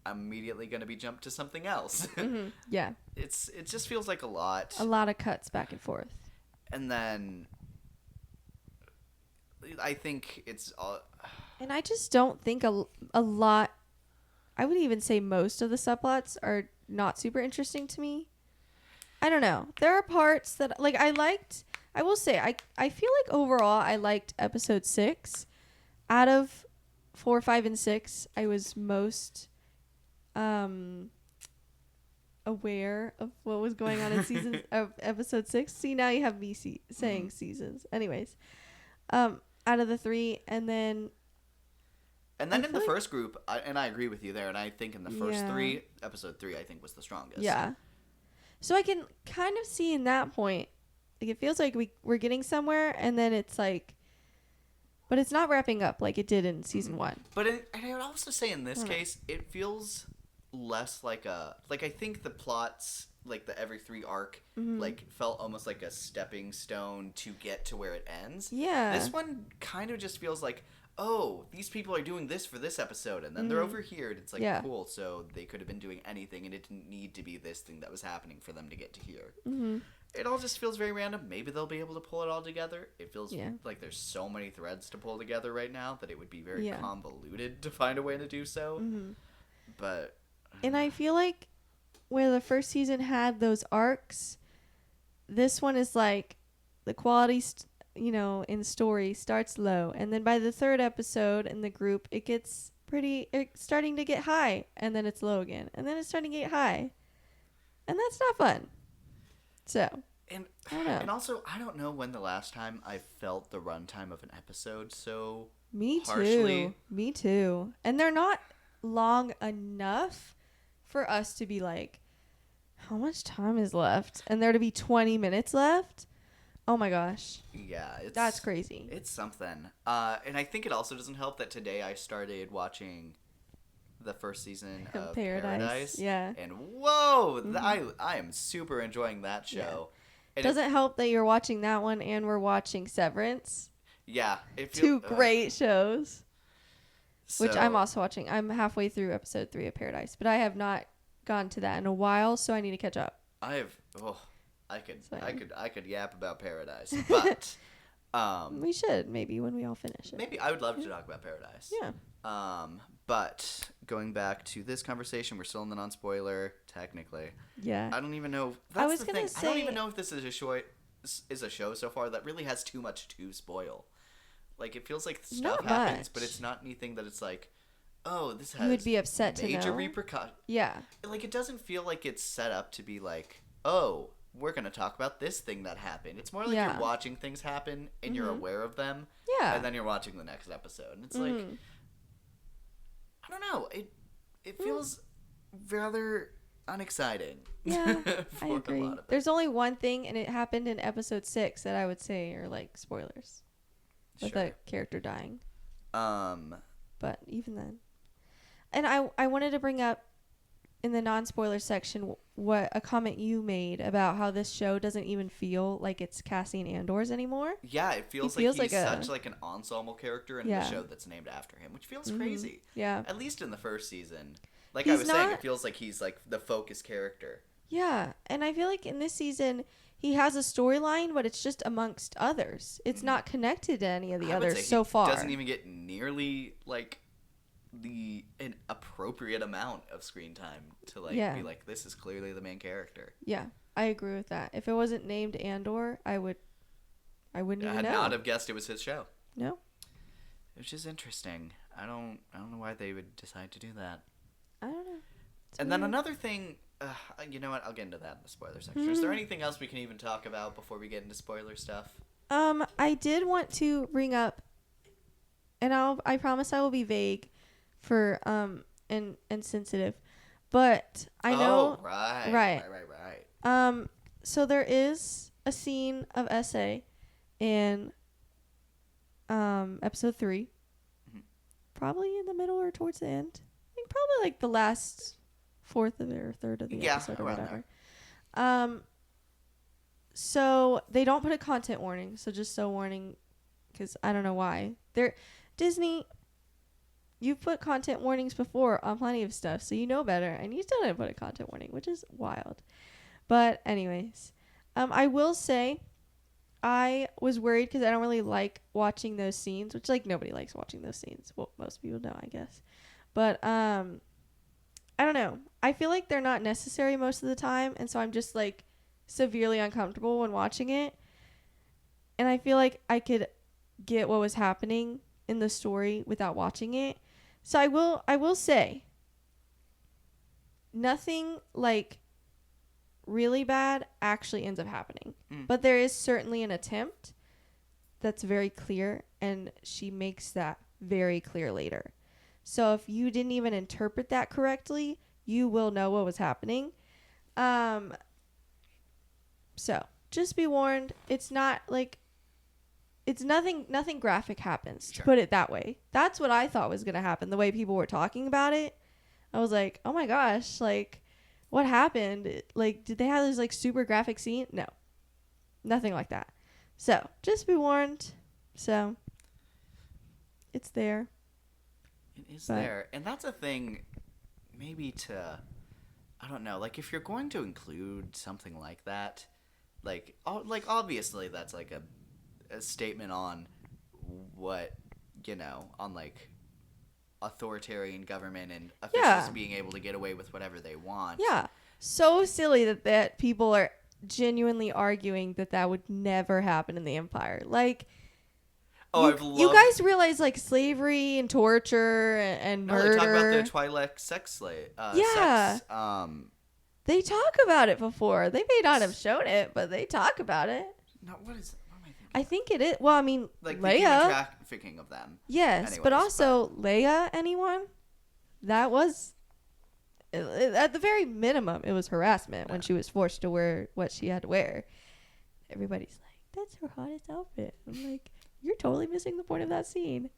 A: I'm immediately going to be jumped to something else.
E: Yeah.
A: It just feels like a lot.
E: A lot of cuts back and forth.
A: And then I think it's all...
E: And I just don't think a lot, I would even say most of the subplots are not super interesting to me. I don't know. There are parts that, like, I will say, I feel like overall I liked episode 6. Out of 4, 5, and 6, I was most aware of what was going on in season of episode 6. See, now you have me saying seasons. Anyways, out of the 3, and then...
A: And then in the first group, and I agree with you there, and I think in the first 3, episode 3, I think was the strongest.
E: Yeah. So I can kind of see in that point, like, it feels like we're getting somewhere, and then it's like, but it's not wrapping up like it did in season 1.
A: But and I would also say in this case, it feels less like I think the plots, like the every 3 arc, like felt almost like a stepping stone to get to where it ends.
E: Yeah.
A: This one kind of just feels like, oh, these people are doing this for this episode, and then they're over here, and it's like, cool, so they could have been doing anything, and it didn't need to be this thing that was happening for them to get to here. It all just feels very random. Maybe they'll be able to pull it all together. It feels like there's so many threads to pull together right now that it would be very convoluted to find a way to do so. But
E: and I feel like where the first season had those arcs, this one is like the quality in story starts low, and then by the third episode in the group it gets it's starting to get high, and then it's low again, and then it's starting to get high, and that's not fun. So
A: and also I don't know when the last time I felt the runtime of an episode so harshly.
E: Me too. And they're not long enough for us to be like, how much time is left, and there to be 20 minutes left. Oh my gosh.
A: Yeah,
E: that's crazy.
A: It's something. And I think it also doesn't help that today I started watching the first season of Paradise.
E: Yeah.
A: And whoa, I am super enjoying that show.
E: Yeah. Doesn't help that you're watching that one and we're watching Severance.
A: Yeah.
E: Two great shows. Which I'm also watching. I'm halfway through episode 3 of Paradise, but I have not gone to that in a while, so I need to catch up.
A: I could yap about Paradise, but
E: we should maybe when we all finish it.
A: Maybe I would love to talk about Paradise.
E: Yeah.
A: But going back to this conversation, we're still in the non-spoiler technically.
E: Yeah.
A: I don't even know. That's the thing. I don't even know if this is a show so far that really has too much to spoil. Like it feels like stuff happens, but it's not anything that it's like, oh, this has
E: you would be upset to know.
A: Major repercussions.
E: Yeah.
A: Like it doesn't feel like it's set up to be like, oh, we're going to talk about this thing that happened. It's more like you're watching things happen and you're aware of them.
E: Yeah.
A: And then you're watching the next episode. And it's like, I don't know. It feels rather unexciting.
E: Yeah, I agree. There's only one thing, and it happened in episode 6 that I would say are like spoilers. With a character dying. But even then. And I wanted to bring up in the non-spoiler section what a comment you made about how this show doesn't even feel like it's Cassian Andor's anymore.
A: Yeah, it feels like he's such like an ensemble character in the show that's named after him, which feels crazy.
E: Yeah.
A: At least in the first season. Like I was saying, it feels like he's like the focus character.
E: Yeah, and I feel like in this season he has a storyline, but it's just amongst others. It's not connected to any of the others so far.
A: Doesn't even get nearly like an appropriate amount of screen time to like be like, this is clearly the main character.
E: Yeah, I agree with that. If it wasn't named Andor, I wouldn't even know. I would
A: not have guessed it was his show.
E: No.
A: Which is interesting. I don't know why they would decide to do that.
E: I don't know.
A: And then another thing, you know what? I'll get into that in the spoiler section. Is there anything else we can even talk about before we get into spoiler stuff?
E: I did want to bring up, and I promise I will be vague, for and sensitive, but I know.
A: Oh, right.
E: So there is a scene of SA in episode 3, probably in the middle or towards the end. I think probably like the last fourth of it or third of the episode or whatever. There. So they don't put a content warning. So just so warning, because I don't know why. Disney, you've put content warnings before on plenty of stuff, so you know better, and you still didn't put a content warning, which is wild. But anyways, I will say I was worried because I don't really like watching those scenes, which like nobody likes watching those scenes. Well, most people know, I guess. But I don't know. I feel like they're not necessary most of the time, and so I'm just like severely uncomfortable when watching it. And I feel like I could get what was happening in the story without watching it. So I will say nothing like really bad actually ends up happening. But there is certainly an attempt that's very clear, and she makes that very clear later. So if you didn't even interpret that correctly, you will know what was happening. So just be warned. It's not like nothing graphic happens, to put it that way. That's what I thought was going to happen. The way people were talking about it, I was like, oh my gosh, like what happened? Like, did they have this like super graphic scene? No, nothing like that. So just be warned. So It's there.
A: It is there. And that's a thing maybe to, I don't know, like if you're going to include something like that, like obviously that's like a statement on what, on like authoritarian government and officials being able to get away with whatever they want.
E: Yeah. So silly that people are genuinely arguing that would never happen in the Empire. Like, you guys realize like slavery and torture and murder.
A: They talk about the Twi'lek sex slave.
E: They talk about it before. They may not have shown it, but they talk about it.
A: No, what am I thinking?
E: I think it is. Well, I mean,
A: like
E: Leia.
A: The human trafficking of them.
E: Yes,
A: anyways,
E: but also Leia. Anyone? That was. At the very minimum, it was harassment when she was forced to wear what she had to wear. Everybody's like, that's her hottest outfit. I'm like, you're totally missing the point of that scene.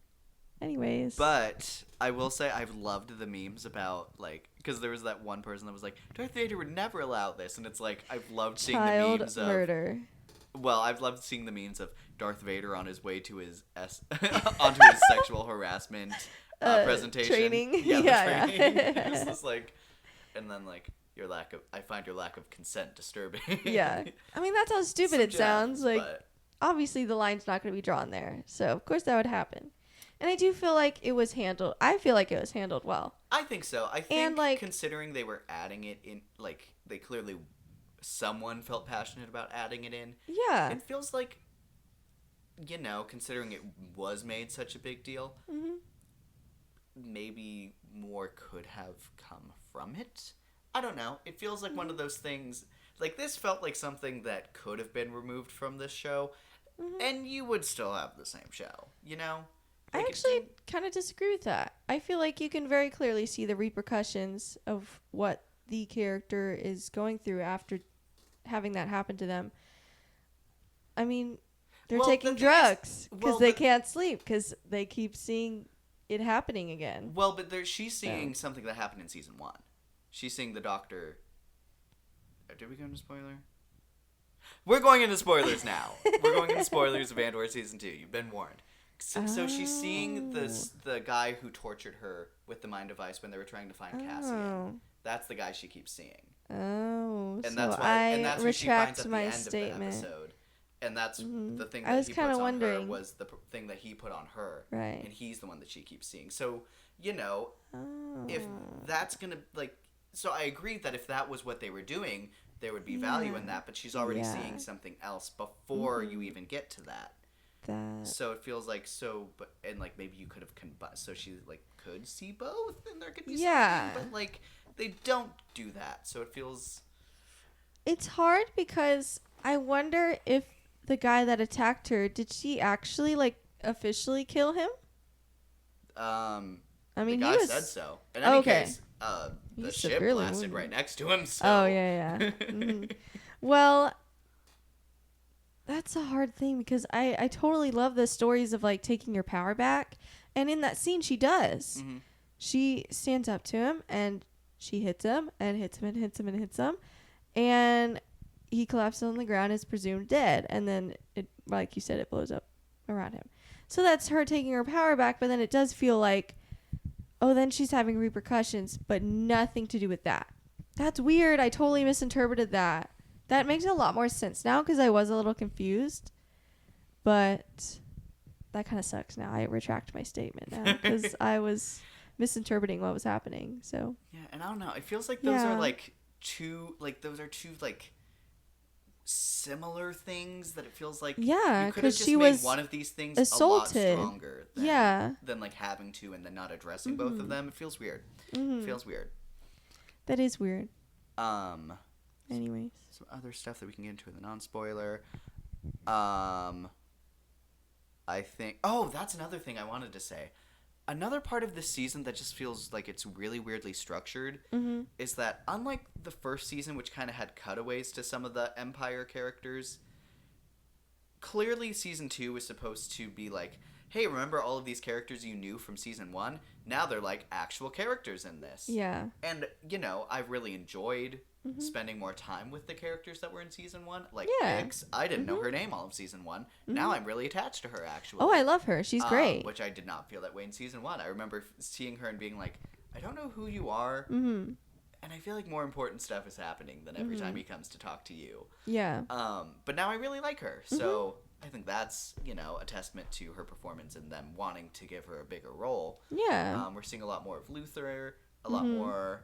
E: Anyways.
A: But I will say I've loved the memes about, like, because there was that one person that was like, Darth Vader would never allow this. And it's like, I've loved seeing the memes of... murder. Well, I've loved seeing the memes of Darth Vader on his way to his onto his sexual harassment presentation.
E: Training.
A: Yeah. Training. It's just like, and then like I find your lack of consent disturbing.
E: Yeah. I mean, that's how stupid it sounds. Like, obviously the line's not going to be drawn there. So of course that would happen. And I do feel like it was handled. I feel like it was handled well.
A: I think so. I think considering they were adding it in, like they clearly, someone felt passionate about adding it in.
E: Yeah.
A: It feels like, considering it was made such a big deal, maybe more could have come from it. I don't know. It feels like one of those things. Like this felt like something that could have been removed from this show, and you would still have the same show.
E: I actually kind of disagree with that. I feel like you can very clearly see the repercussions of what the character is going through after having that happen to them. I mean, they're taking drugs because they can't sleep because they keep seeing it happening again.
A: Well, but she's seeing something that happened in season 1. She's seeing the doctor. Did we go into spoiler? We're going into spoilers now. We're going into spoilers of Andor season 2. You've been warned. So she's seeing the guy who tortured her with the mind device when they were trying to find Cassian. That's the guy she keeps seeing.
E: Oh,
A: and that's why. And that's who she finds at the end of the episode. And that's the thing that he puts on her was the thing that he put on her.
E: Right.
A: And he's the one that she keeps seeing. So, if that's going to, like... So I agree that if that was what they were doing, there would be value in that. But she's already seeing something else before you even get to that. So it feels like and like maybe you could have combined, so she like could see both, and there could be something, but like they don't do that, so it feels.
E: It's hard because I wonder if the guy that attacked her, did she actually like officially kill him?
A: I mean, the guy said so. In any case, the ship blasted right next to him. So.
E: Oh yeah. Well. That's a hard thing because I totally love the stories of like taking your power back. And in that scene, she does. Mm-hmm. She stands up to him and she hits him and hits him and hits him and hits him. And he collapses on the ground, is presumed dead. And then, like you said, it blows up around him. So that's her taking her power back. But then it does feel like, then she's having repercussions, but nothing to do with that. That's weird. I totally misinterpreted that. That makes a lot more sense now because I was a little confused. But that kind of sucks now. I retract my statement now because I was misinterpreting what was happening. So
A: yeah, and I don't know. It feels like those are like two similar things that it feels like you could have just made one of these things
E: assaulted.
A: A lot stronger than like having to and then not addressing both of them. It feels weird. It feels weird.
E: That is weird. Anyways.
A: Some other stuff that we can get into in the non-spoiler. I think... Oh, that's another thing I wanted to say. Another part of this season that just feels like it's really weirdly structured is that unlike the first season, which kind of had cutaways to some of the Empire characters, clearly season 2 was supposed to be like, hey, remember all of these characters you knew from season 1? Now they're like actual characters in this.
E: Yeah.
A: And, I've really enjoyed spending more time with the characters that were in season 1. Like
E: Yeah.
A: Bix, I didn't know her name all of season 1. Now I'm really attached to her, actually.
E: Oh, I love her. She's great.
A: Which I did not feel that way in season 1. I remember seeing her and being like, I don't know who you are.
E: Mm-hmm.
A: And I feel like more important stuff is happening than every time he comes to talk to you.
E: Yeah.
A: But now I really like her. So I think that's, a testament to her performance and them wanting to give her a bigger role.
E: Yeah.
A: We're seeing a lot more of Luther, a lot more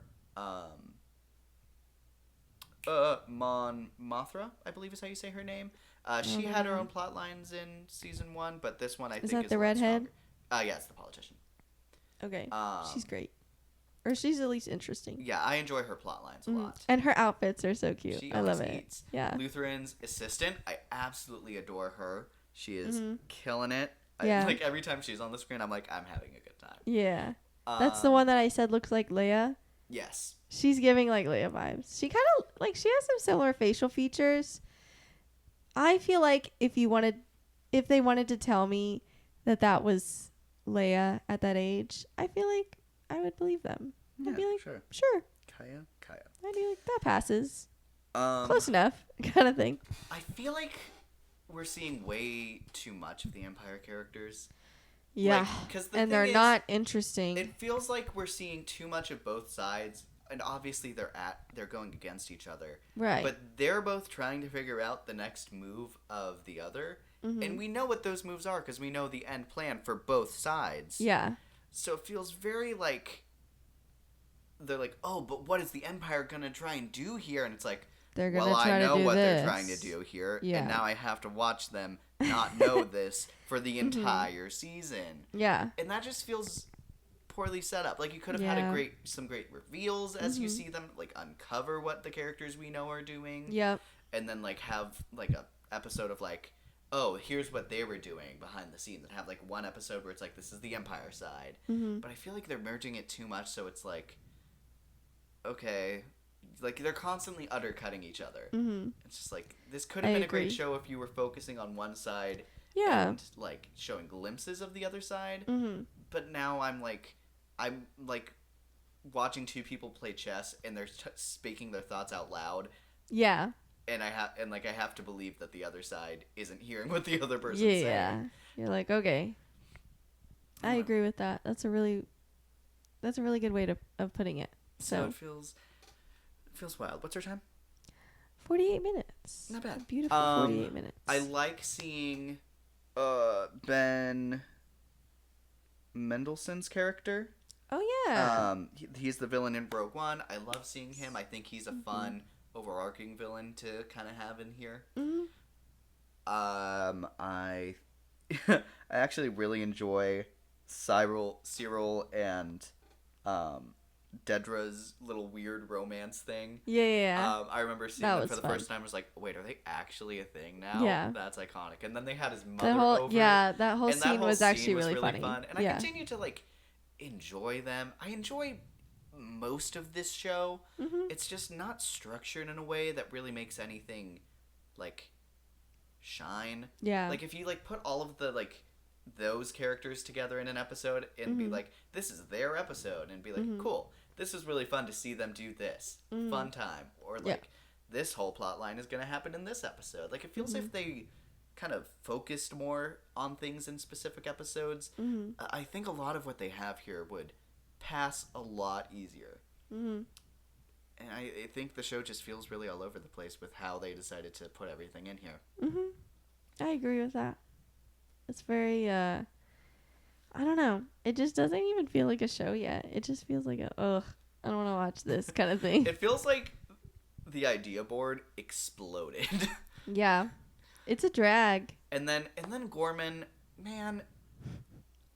A: Mon Mothra, I believe is how you say her name. She had her own plot lines in season 1, but this one I think is
E: that the
A: a lot
E: redhead?
A: stronger. Yeah, it's the politician.
E: Okay. She's great. Or she's at least interesting.
A: Yeah, I enjoy her plot lines a lot.
E: And her outfits are so cute.
A: She
E: I love
A: always
E: it.
A: eats.
E: Yeah.
A: Lutheran's assistant, I absolutely adore her. She is killing it.
E: Yeah.
A: Like every time she's on the screen, I'm like, I'm having a good time.
E: Yeah. That's the one that I said looks like Leia.
A: Yes.
E: She's giving like Leia vibes. She kind of like she has some similar facial features. I feel like if they wanted to tell me that was Leia at that age, I feel like I would believe them.
A: Yeah,
E: I'd be like,
A: sure. Kaya.
E: I'd be like, that passes. Close enough, kind of thing.
A: I feel like we're seeing way too much of the Empire characters.
E: Yeah,
A: like, 'cause the
E: and
A: thing
E: they're
A: is,
E: not interesting.
A: It feels like we're seeing too much of both sides, and obviously they're going against each other.
E: Right.
A: But they're both trying to figure out the next move of the other, and we know what those moves are because we know the end plan for both sides.
E: Yeah.
A: So it feels very like they're like, oh, but what is the Empire gonna try and do here? And it's like,
E: They're gonna
A: well,
E: try
A: I know
E: to do
A: what
E: this.
A: they're trying to do here,
E: Yeah.
A: and now I have to watch them not know this for the entire season.
E: Yeah.
A: And that just feels poorly set up. Like you could have
E: Yeah.
A: had some great reveals as you see them like uncover what the characters we know are doing.
E: Yep.
A: And then like have like a episode of like, oh, here's what they were doing behind the scenes, and have like one episode where it's like, this is the Empire side. But I feel like they're merging it too much, so it's like, okay, like they're constantly undercutting each other. It's just like, this could have been a great show if you were focusing on one side
E: Yeah.
A: and like showing glimpses of the other side. But now I'm like watching two people play chess and they're speaking their thoughts out loud,
E: Yeah.
A: and I have to believe that the other side isn't hearing what the other person's saying.
E: Yeah. You're like, okay. I agree with that. That's a really good way of putting it.
A: So
E: So
A: it feels wild. What's our time?
E: 48 minutes.
A: Not bad.
E: A beautiful 48 minutes.
A: I like seeing Ben Mendelsohn's character.
E: Oh yeah.
A: He's the villain in Rogue One. I love seeing him. I think he's a fun overarching villain to kind of have in here. I I actually really enjoy Cyril and Dedra's little weird romance thing.
E: Yeah.
A: I remember seeing
E: That
A: them
E: was
A: for the
E: fun.
A: first time. I was like, wait, are they actually a thing now?
E: Yeah.
A: That's iconic. And then they had his mother
E: that whole
A: over.
E: that whole
A: and
E: scene was actually really
A: fun.
E: funny.
A: And
E: yeah.
A: I continue to like enjoy them. I enjoy most of this show. It's just not structured in a way that really makes anything like shine.
E: Yeah.
A: Like if you like put all of the like those characters together in an episode and be like, this is their episode, and be like, cool, this is really fun to see them do this. Fun time. Or like this whole plot line is gonna happen in this episode. Like it feels if they kind of focused more on things in specific episodes, I think a lot of what they have here would pass a lot easier. And I think the show just feels really all over the place with how they decided to put everything in here.
E: I agree with that. It's very I don't know. It just doesn't even feel like a show yet. It just feels like I don't want to watch this kind of thing.
A: It feels like the idea board exploded.
E: Yeah. It's a drag.
A: And then Gorman, man,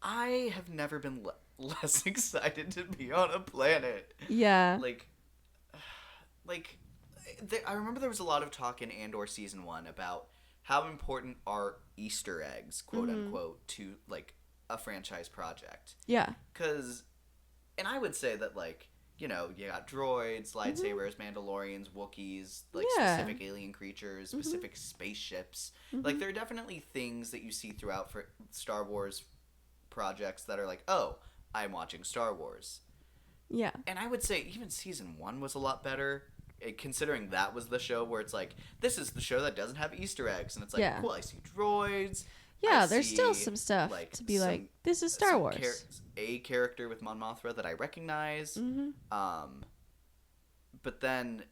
A: I have never been less excited to be on a planet.
E: Yeah.
A: I remember there was a lot of talk in Andor season 1 about how important are Easter eggs, quote unquote, to like a franchise project.
E: Yeah.
A: And I would say that like, you know, you got droids, lightsabers, Mandalorians, Wookiees, like specific alien creatures, specific spaceships. Like there are definitely things that you see throughout for Star Wars projects that are like, oh, I'm watching Star Wars.
E: Yeah.
A: And I would say even season 1 was a lot better considering that was the show where it's like, this is the show that doesn't have Easter eggs, and it's like, cool, I see droids.
E: Yeah, there's still some stuff to be like, this is Star Wars.
A: A character with Mon Mothma that I recognize. But then,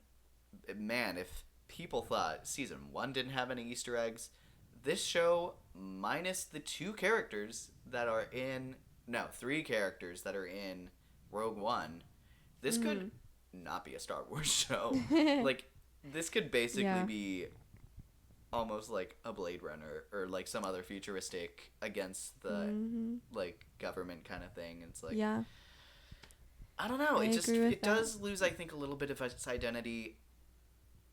A: man, if people thought season 1 didn't have any Easter eggs, this show, minus the 3 characters that are in Rogue One, this could not be a Star Wars show. Like, this could basically be almost like a Blade Runner or like some other futuristic against the like government kind of thing. It's like, I don't know. It does lose, I think, a little bit of its identity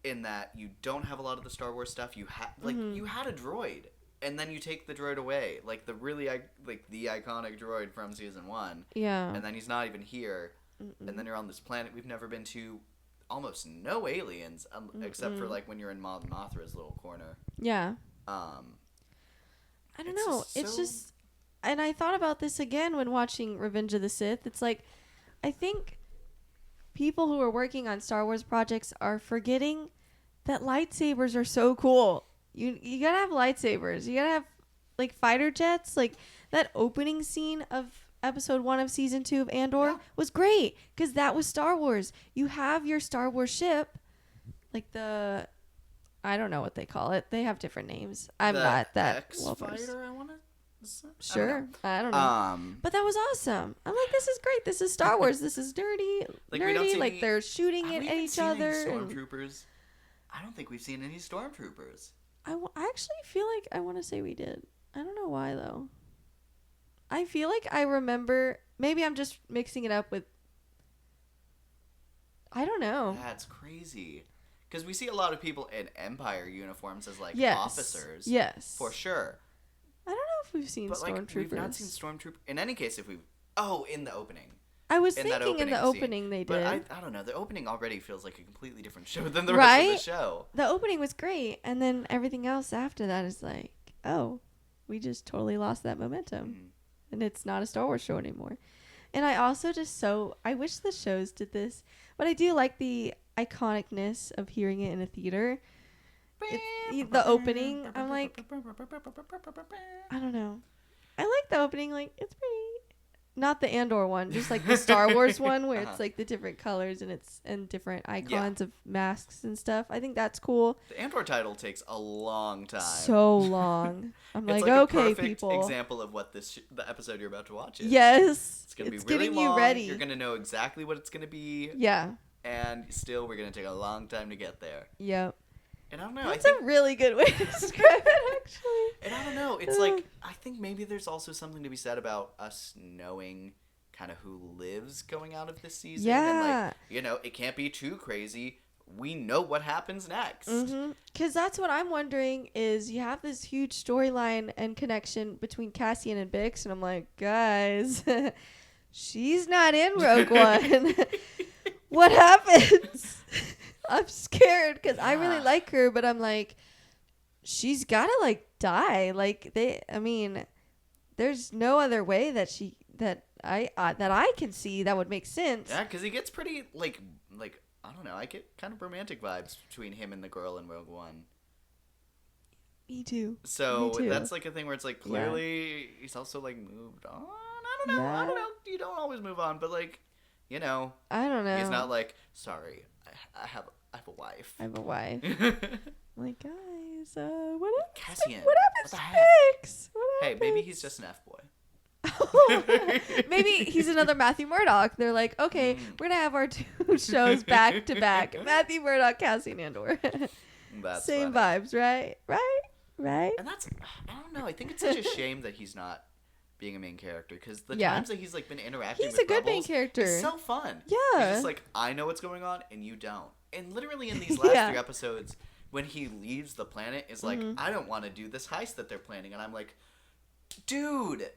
A: in that you don't have a lot of the Star Wars stuff. You you had a droid, and then you take the droid away, like the iconic droid from season 1. Yeah. And then he's not even here, and then you're on this planet we've never been to. Almost no aliens, except for like when you're in Mon Mothra's little corner. Yeah. I don't know. It's just, and I thought about this again when watching Revenge of the Sith. It's like, I think people who are working on Star Wars projects are forgetting that lightsabers are so cool. You gotta have lightsabers. You gotta have like fighter jets. Like that opening scene of episode 1 of season 2 of Andor was great because that was Star Wars. You have your Star Wars ship, like the, I don't know what they call it. They have different names. I'm not that X-Fighter, I want to say. Sure. I don't know. But that was awesome. I'm like, this is great. This is Star Wars. This is nerdy. Like they're shooting at each other. Stormtroopers. I don't think we've seen any stormtroopers.
E: I actually feel like I want to say we did. I don't know why though. I feel like I remember. Maybe I'm just mixing it up with. I don't know.
A: That's crazy. Because we see a lot of people in Empire uniforms as like officers.
E: Yes.
A: For sure.
E: I don't know if we've seen stormtroopers.
A: We've not seen stormtroopers. In any case, if we've. Oh, in the opening.
E: I was thinking in the opening they did.
A: But I don't know. The opening already feels like a completely different show than the rest of the show.
E: The opening was great. And then everything else after that is like, oh, we just totally lost that momentum. Mm-hmm. And it's not a Star Wars show anymore. And I also I wish the shows did this, but I do like the iconicness of hearing it in a theater. The opening, I'm like, I don't know. I like the opening, like, it's pretty. Not the Andor one, just like the Star Wars one where it's like the different colors and different icons of masks and stuff. I think that's cool.
A: The Andor title takes a long time.
E: So long. I'm like,
A: a
E: okay,
A: perfect
E: people.
A: Example of what the episode you're about to watch is.
E: Yes.
A: It's going to be really long.
E: You ready.
A: You're going to know exactly what it's going to be.
E: Yeah.
A: And still, we're going to take a long time to get there.
E: Yep.
A: And I don't know.
E: That's a really good way to describe it, actually.
A: And I don't know. It's like, I think maybe there's also something to be said about us knowing kind of who lives going out of this season.
E: Yeah.
A: And like, it can't be too crazy. We know what happens next.
E: Because that's what I'm wondering is you have this huge storyline and connection between Cassian and Bix. And I'm like, guys, she's not in Rogue One. What happens? I'm scared because I really like her, but I'm like, she's gotta like die. Like there's no other way that I can see that would make sense.
A: Yeah, because he gets pretty like I don't know. I get kind of romantic vibes between him and the girl in Rogue One.
E: Me too.
A: So that's like a thing where it's like clearly he's also like moved on. I don't know. I don't know. You don't always move on, but like,
E: I don't know.
A: He's not like, sorry, I have a wife.
E: I have a wife. Like, guys, what happens?
A: Cassian.
E: What happens to Bix?
A: Hey, maybe he's just an F-boy.
E: Maybe he's another Matthew Murdoch. They're like, okay, we're gonna have our 2 shows back to back. Matthew Murdoch, Cassian Andor.
A: That's
E: same
A: funny.
E: vibes, right?
A: And that's, I don't know. I think it's such a shame that he's not being a main character because the times that he's like been interacting with
E: a good
A: Rebels,
E: main character.
A: It's so fun.
E: Yeah.
A: He's just like, I know what's going on and you don't. And literally in these last 3 episodes, when he leaves the planet, is like, I don't want to do this heist that they're planning. And I'm like, dude,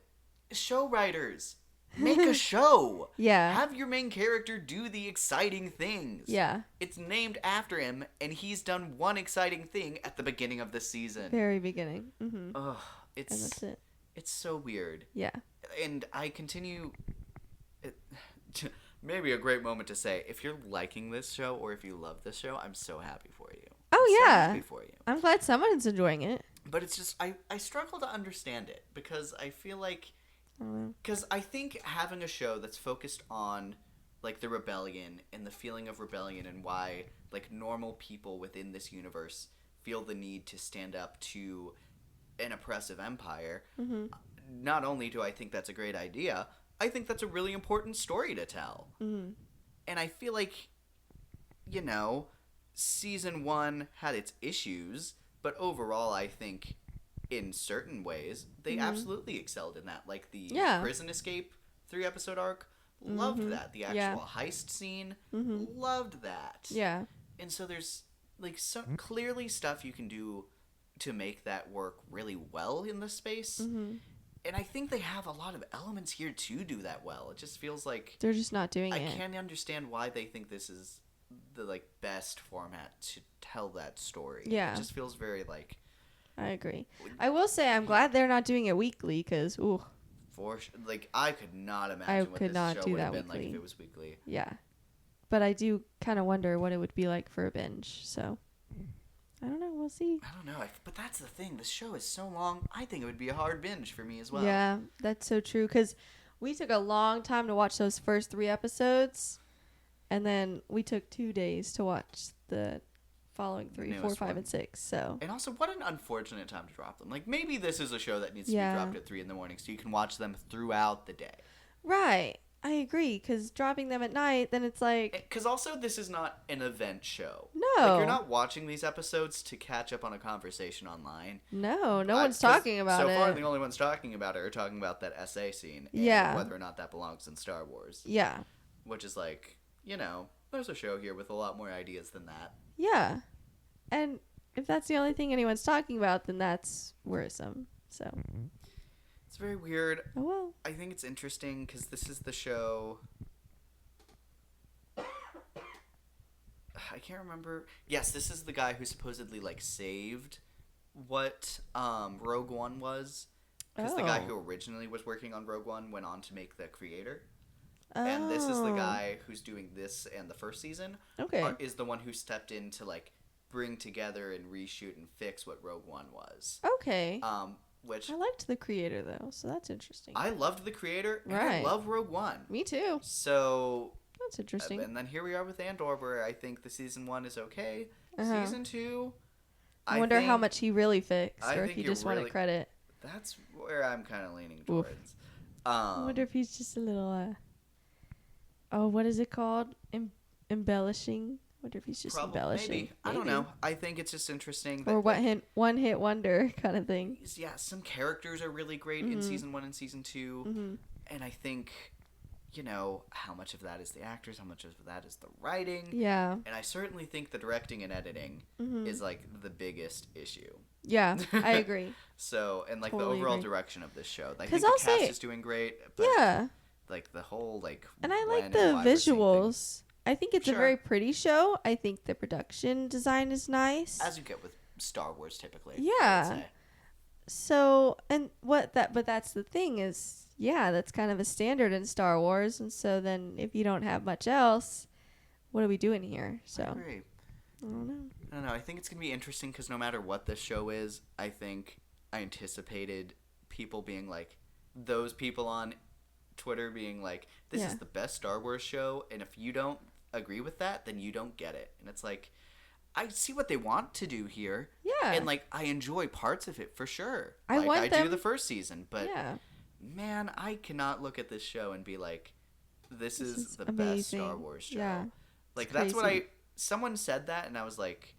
A: show writers, make a show.
E: Yeah.
A: Have your main character do the exciting things.
E: Yeah.
A: It's named after him, and he's done one exciting thing at the beginning of this season.
E: Very beginning.
A: Ugh,
E: and that's it.
A: It's so weird.
E: Yeah.
A: And I continue... maybe a great moment to say, if you're liking this show or if you love this show, I'm so happy for you.
E: Oh,
A: I'm
E: yeah.
A: so happy for you.
E: I'm glad someone's enjoying it.
A: But it's just, I struggle to understand it because I feel like, because I think having a show that's focused on, like, the rebellion and the feeling of rebellion and why, like, normal people within this universe feel the need to stand up to an oppressive empire, not only do I think that's a great idea, I think that's a really important story to tell. And I feel like, you know, season 1 had its issues, but overall I think in certain ways they absolutely excelled in that. Like the prison escape 3-episode arc, loved that. The actual heist scene, loved that.
E: Yeah.
A: And so there's like clearly stuff you can do to make that work really well in the space. And I think they have a lot of elements here to do that well. It just feels like
E: they're just not doing
A: I
E: it.
A: can't understand why they think this is the like best format to tell that story.
E: Yeah.
A: It just feels very like.
E: I agree. I will say I'm glad they're not doing it weekly because
A: like I could not imagine what this show would have been like if it was weekly.
E: Yeah. But I do kind of wonder what it would be like for a binge. So I don't know. We'll see.
A: I don't know. But that's the thing. This show is so long. I think it would be a hard binge for me as well.
E: Yeah, that's so true. Because we took a long time to watch those first 3 episodes. And then we took 2 days to watch the following 3, 4, 5, and 6. So.
A: And also, what an unfortunate time to drop them. Like, maybe this is a show that needs to be dropped at 3 in the morning so you can watch them throughout the day.
E: Right. I agree. Because dropping them at night, then it's like...
A: Because also, this is not an event show.
E: No.
A: Like, you're not watching these episodes to catch up on a conversation online.
E: No one's talking about it.
A: So far, the only ones talking about it are talking about that essay scene.
E: Yeah.
A: And whether or not that belongs in Star Wars.
E: Yeah.
A: Which is like, you know, there's a show here with a lot more ideas than that.
E: Yeah. And if that's the only thing anyone's talking about, then that's worrisome. So...
A: It's very weird.
E: Oh, well.
A: I think it's interesting because this is the show... I can't remember. Yes, this is the guy who supposedly, like, saved what Rogue One was. Because the guy who originally was working on Rogue One went on to make The Creator.
E: Oh.
A: And this is the guy who's doing this and the first season.
E: Okay.
A: Is the one who stepped in to, like, bring together and reshoot and fix what Rogue One was.
E: Okay.
A: Which
E: I liked The Creator, though, so that's interesting.
A: I loved The Creator, and
E: right.
A: I love Rogue One.
E: Me too.
A: So...
E: That's interesting.
A: And then here we are with Andor, where I think the season 1 is okay. Season 2...
E: I wonder how much he really fixed, or if
A: think
E: he just wanted credit.
A: That's where I'm kind of leaning towards.
E: I wonder if he's just a little... what is it called? Embellishing? I wonder if he's just embellishing.
A: Maybe. I don't know. I think it's just interesting. That,
E: or one-hit wonder kind of thing.
A: Yeah, some characters are really great in season 1 and season 2. And I think, you know, how much of that is the actors, how much of that is the writing.
E: Yeah.
A: And I certainly think the directing and editing is, like, the biggest issue.
E: Yeah, I agree.
A: So, and, like,
E: Totally
A: the overall
E: agree.
A: direction of this show. I think the cast is doing great. But, like, the whole, like...
E: And I like the visuals. I think it's a very pretty show. I think the production design is nice.
A: As you get with Star Wars, typically.
E: Yeah. So, but that's the thing is, that's kind of a standard in Star Wars. And so then if you don't have much else, what are we doing here? So,
A: I agree.
E: I don't know.
A: I think it's going to be interesting because no matter what this show is, I think I anticipated people being like, those people on Twitter being like, this is the best Star Wars show. And if you don't agree with that, then you don't get it. And it's like, I see what they want to do here.
E: Yeah.
A: And like, I enjoy parts of it for sure.
E: I
A: do the first season, but man, I cannot look at this show and be like, this is the
E: amazing.
A: best Star Wars show.
E: Yeah.
A: Like, that's what someone said that, and I was like,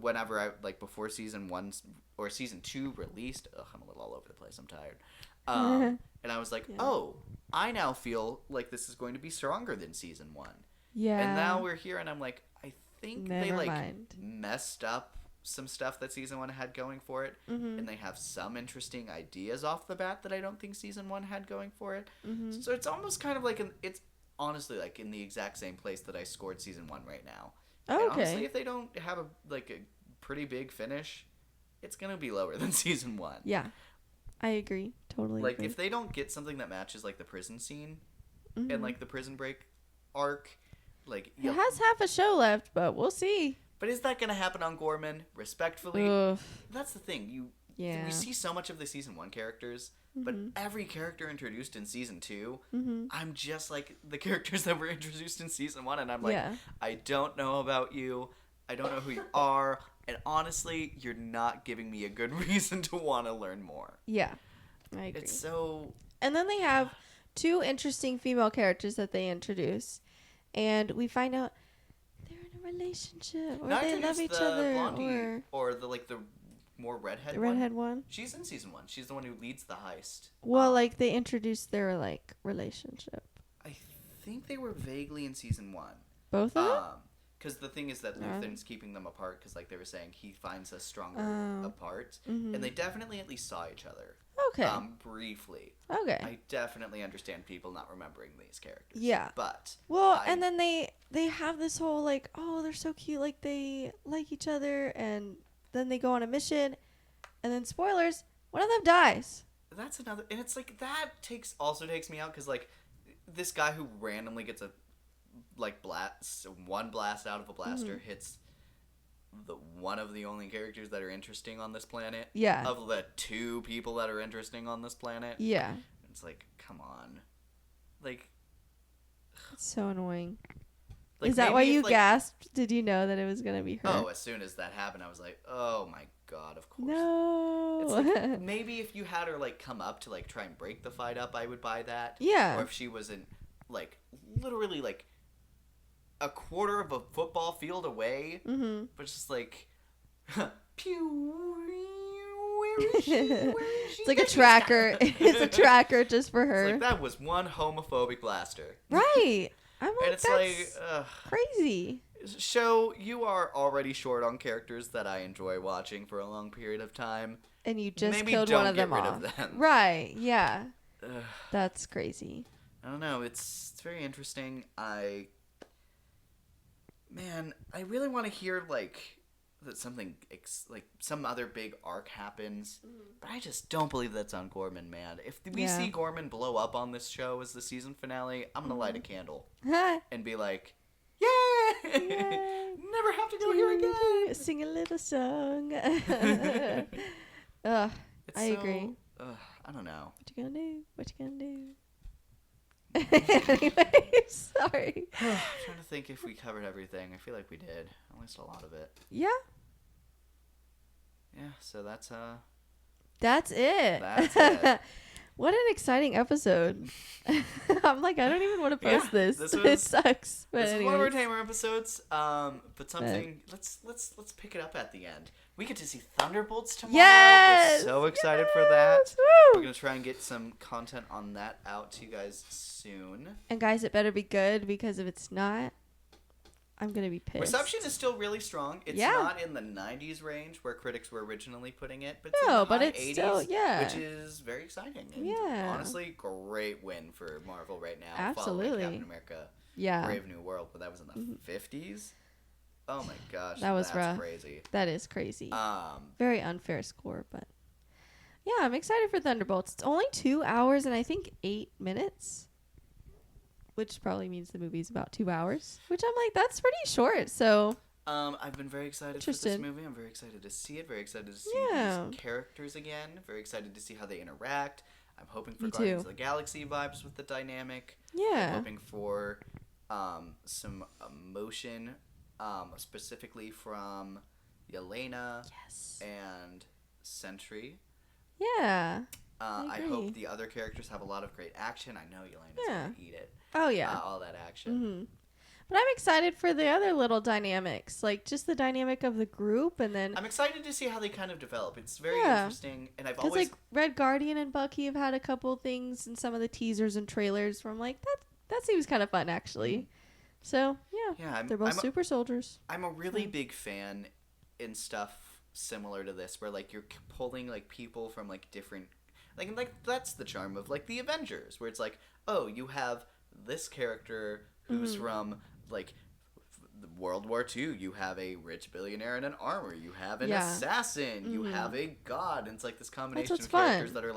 A: whenever I, like, before season 1 or season 2 released, I'm a little all over the place, I'm tired. And I was like, I now feel like this is going to be stronger than season 1.
E: Yeah.
A: And now we're here, and I'm like, I think they, like,
E: mind.
A: messed up some stuff that season 1 had going for it, and they have some interesting ideas off the bat that I don't think season 1 had going for it. So it's almost kind of like, it's honestly, like, in the exact same place that I scored season 1 right now.
E: Okay.
A: And honestly, if they don't have a pretty big finish, it's gonna be lower than season 1.
E: Yeah, I agree. Totally.
A: Like,
E: agree.
A: if they don't get something that matches, like, the prison scene and, like, the prison break, arc. Like,
E: it has half a show left, but we'll see.
A: But is that going to happen on Gorman? Respectfully, that's the thing. We see so much of the season 1 characters, but every character introduced in season 2, I'm just like the characters that were introduced in season 1, and I'm like, I don't know about you. I don't know who you are. And honestly, you're not giving me a good reason to want to learn more.
E: Yeah, I agree.
A: It's so...
E: And then they have 2 interesting female characters that they introduce. And we find out they're in a relationship. Or they love each other.
A: Blondie, or the more redhead one.
E: The redhead one?
A: She's in season 1. She's the one who leads the heist.
E: Well, they introduced their, relationship.
A: I think they were vaguely in season 1.
E: Both of them?
A: Because the thing is that Luthen's keeping them apart because, they were saying, he finds us stronger apart. And they definitely at least saw each other.
E: Okay.
A: Briefly.
E: Okay.
A: I definitely understand people not remembering these characters.
E: Yeah.
A: But.
E: Well, and then they have this whole, oh, they're so cute, they like each other, and then they go on a mission, and then spoilers, one of them dies.
A: That's another, and it's that also takes me out because this guy who randomly gets a one blast out of a blaster hits one of the only characters that are interesting on this planet.
E: Yeah.
A: Of the 2 people that are interesting on this planet.
E: Yeah.
A: It's come on.
E: It's so annoying. Is that why you gasped? Did you know that it was going to be her?
A: Oh, as soon as that happened, I was like, oh my god, of course.
E: No.
A: It's maybe if you had her come up to try and break the fight up, I would buy that.
E: Yeah.
A: Or if she was in literally a quarter of a football field away, but just pew. Where is she?
E: It's like a tracker. It's a tracker just for her.
A: It's that was one homophobic blaster.
E: Right. I'm like,
A: and it's
E: that's crazy.
A: Show, you are already short on characters that I enjoy watching for a long period of time.
E: And you just
A: Maybe
E: killed
A: don't
E: one of them
A: get rid
E: off.
A: of them.
E: Right. Yeah. That's crazy.
A: I don't know. It's very interesting. I really want to hear that something some other big arc happens, but I just don't believe that's on Gorman, man. If we see Gorman blow up on this show as the season finale, I'm gonna light a candle and be like, "Yay! Never have to go here again."
E: Sing a little song. I agree.
A: I don't know.
E: What you gonna do? What you gonna do? Anyway, sorry.
A: I'm trying to think if we covered everything. I feel like we did. At least a lot of it.
E: Yeah.
A: Yeah, so that's
E: it.
A: That's it.
E: What an exciting episode. I'm like, I don't even want to post this. It sucks. But
A: this is one of our tamer episodes. But something let's pick it up at the end. We get to see Thunderbolts tomorrow.
E: Yes!
A: We're so excited for that.
E: Woo!
A: We're gonna try and get some content on that out to you guys soon.
E: And guys, it better be good, because if it's not, I'm gonna be pissed.
A: Reception is still really strong. It's not in the 90s range where critics were originally putting it, but it's in the high 80s,
E: still,
A: which is very exciting. And honestly, great win for Marvel right now.
E: Absolutely.
A: Following Captain America, Brave New World, but that was in the 50s. Oh my gosh,
E: that's rough.
A: Crazy.
E: That is crazy. Very unfair score, but yeah, I'm excited for Thunderbolts. It's only 2 hours and I think 8 minutes. Which probably means the movie's about 2 hours. Which I'm like, that's pretty short. So
A: I've been very excited for this movie. I'm very excited to see it. Very excited to see these characters again. Very excited to see how they interact. I'm hoping for Guardians of the Galaxy vibes with the dynamic.
E: Yeah.
A: I'm hoping for some emotion, specifically from Yelena and Sentry.
E: Yeah.
A: I hope the other characters have a lot of great action. I know Yelena's going to eat it.
E: Oh, yeah.
A: All that action.
E: Mm-hmm. But I'm excited for the other little dynamics, like just the dynamic of the group, and then
A: I'm excited to see how they kind of develop. It's very interesting, and I've always
E: Red Guardian and Bucky have had a couple things in some of the teasers and trailers where I'm like, that seems kind of fun actually. So they're both super soldiers.
A: I'm a really big fan in stuff similar to this, where you're pulling people from different, that's the charm of the Avengers, where it's you have this character who's from World War II. You have a rich billionaire in an armor. You have an assassin. You have a god. And it's this combination of characters that are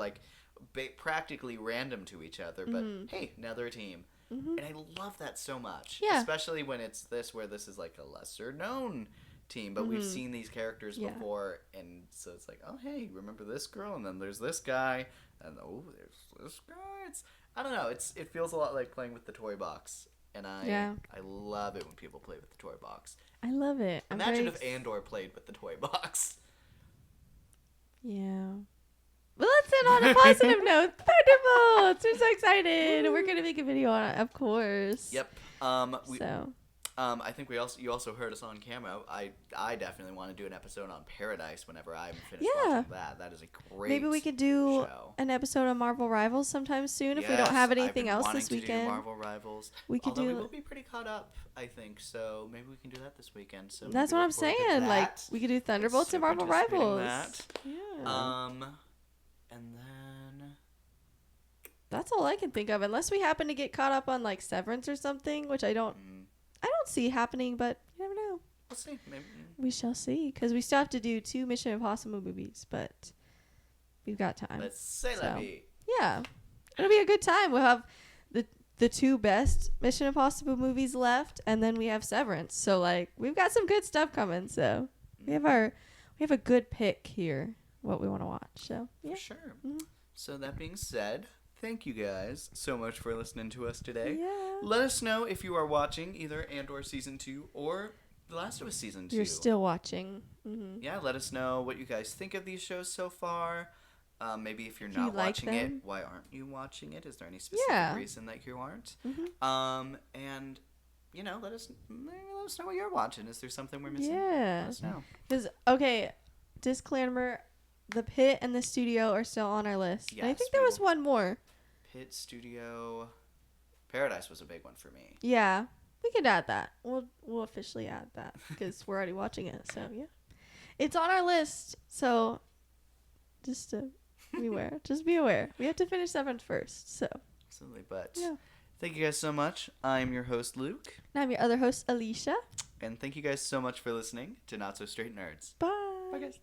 A: practically random to each other. But hey, now they're a team. And I love that so much.
E: Yeah.
A: Especially when it's where this is like a lesser known team, but we've seen these characters before, and so it's like, oh, hey, remember this girl? And then there's this guy, and oh, there's this guy. I don't know. It feels a lot like playing with the toy box, and I love it when people play with the toy box.
E: I love it.
A: Imagine if Andor played with the toy box.
E: Yeah. Well, let's end on a positive note. Thunderbolts! We're so excited. We're gonna make a video on it, of course.
A: Yep. I think you also heard us on camera. I definitely want to do an episode on Paradise whenever I'm finished watching that. That is a great
E: Maybe we could do
A: show.
E: an episode on Marvel Rivals sometime soon if we don't have anything else this weekend.
A: To do Marvel Rivals. We will be pretty caught up, I think. So maybe we can do that this weekend. So
E: that's what I'm saying. Like we could do Thunderbolts and Marvel Rivals. Yeah.
A: And then
E: that's all I can think of, unless we happen to get caught up on like Severance or something, which I don't see happening, but you never know.
A: We'll see. Maybe.
E: We shall see, because we still have to do 2 Mission Impossible movies, but we've got time.
A: Let's say that.
E: Yeah, it'll be a good time. We'll have the 2 best Mission Impossible movies left, and then we have Severance. So like we've got some good stuff coming. So we have a good pick here. What we want to watch. So yeah.
A: For sure. So that being said, thank you guys so much for listening to us today.
E: Yeah.
A: Let us know if you are watching either Andor Season 2 or The Last of Us Season 2.
E: You're still watching.
A: Yeah, let us know what you guys think of these shows so far. Maybe if you're not watching it, why aren't you watching it? Is there any specific reason that you aren't? And let us know what you're watching. Is there something we're missing?
E: Yeah.
A: Let us know.
E: Because disclaimer, The Pit and the Studio are still on our list.
A: Yes,
E: I think there was one more.
A: Pit, Studio, Paradise was a big one for me.
E: Yeah, we could add that. We'll officially add that because we're already watching it. So yeah, it's on our list. So just beware. Just be aware. We have to finish Severance first. So
A: absolutely, but thank you guys so much. I'm your host Luke,
E: and I'm your other host Alicia.
A: And thank you guys so much for listening to Not So Straight Nerds.
E: Bye.
A: Bye guys.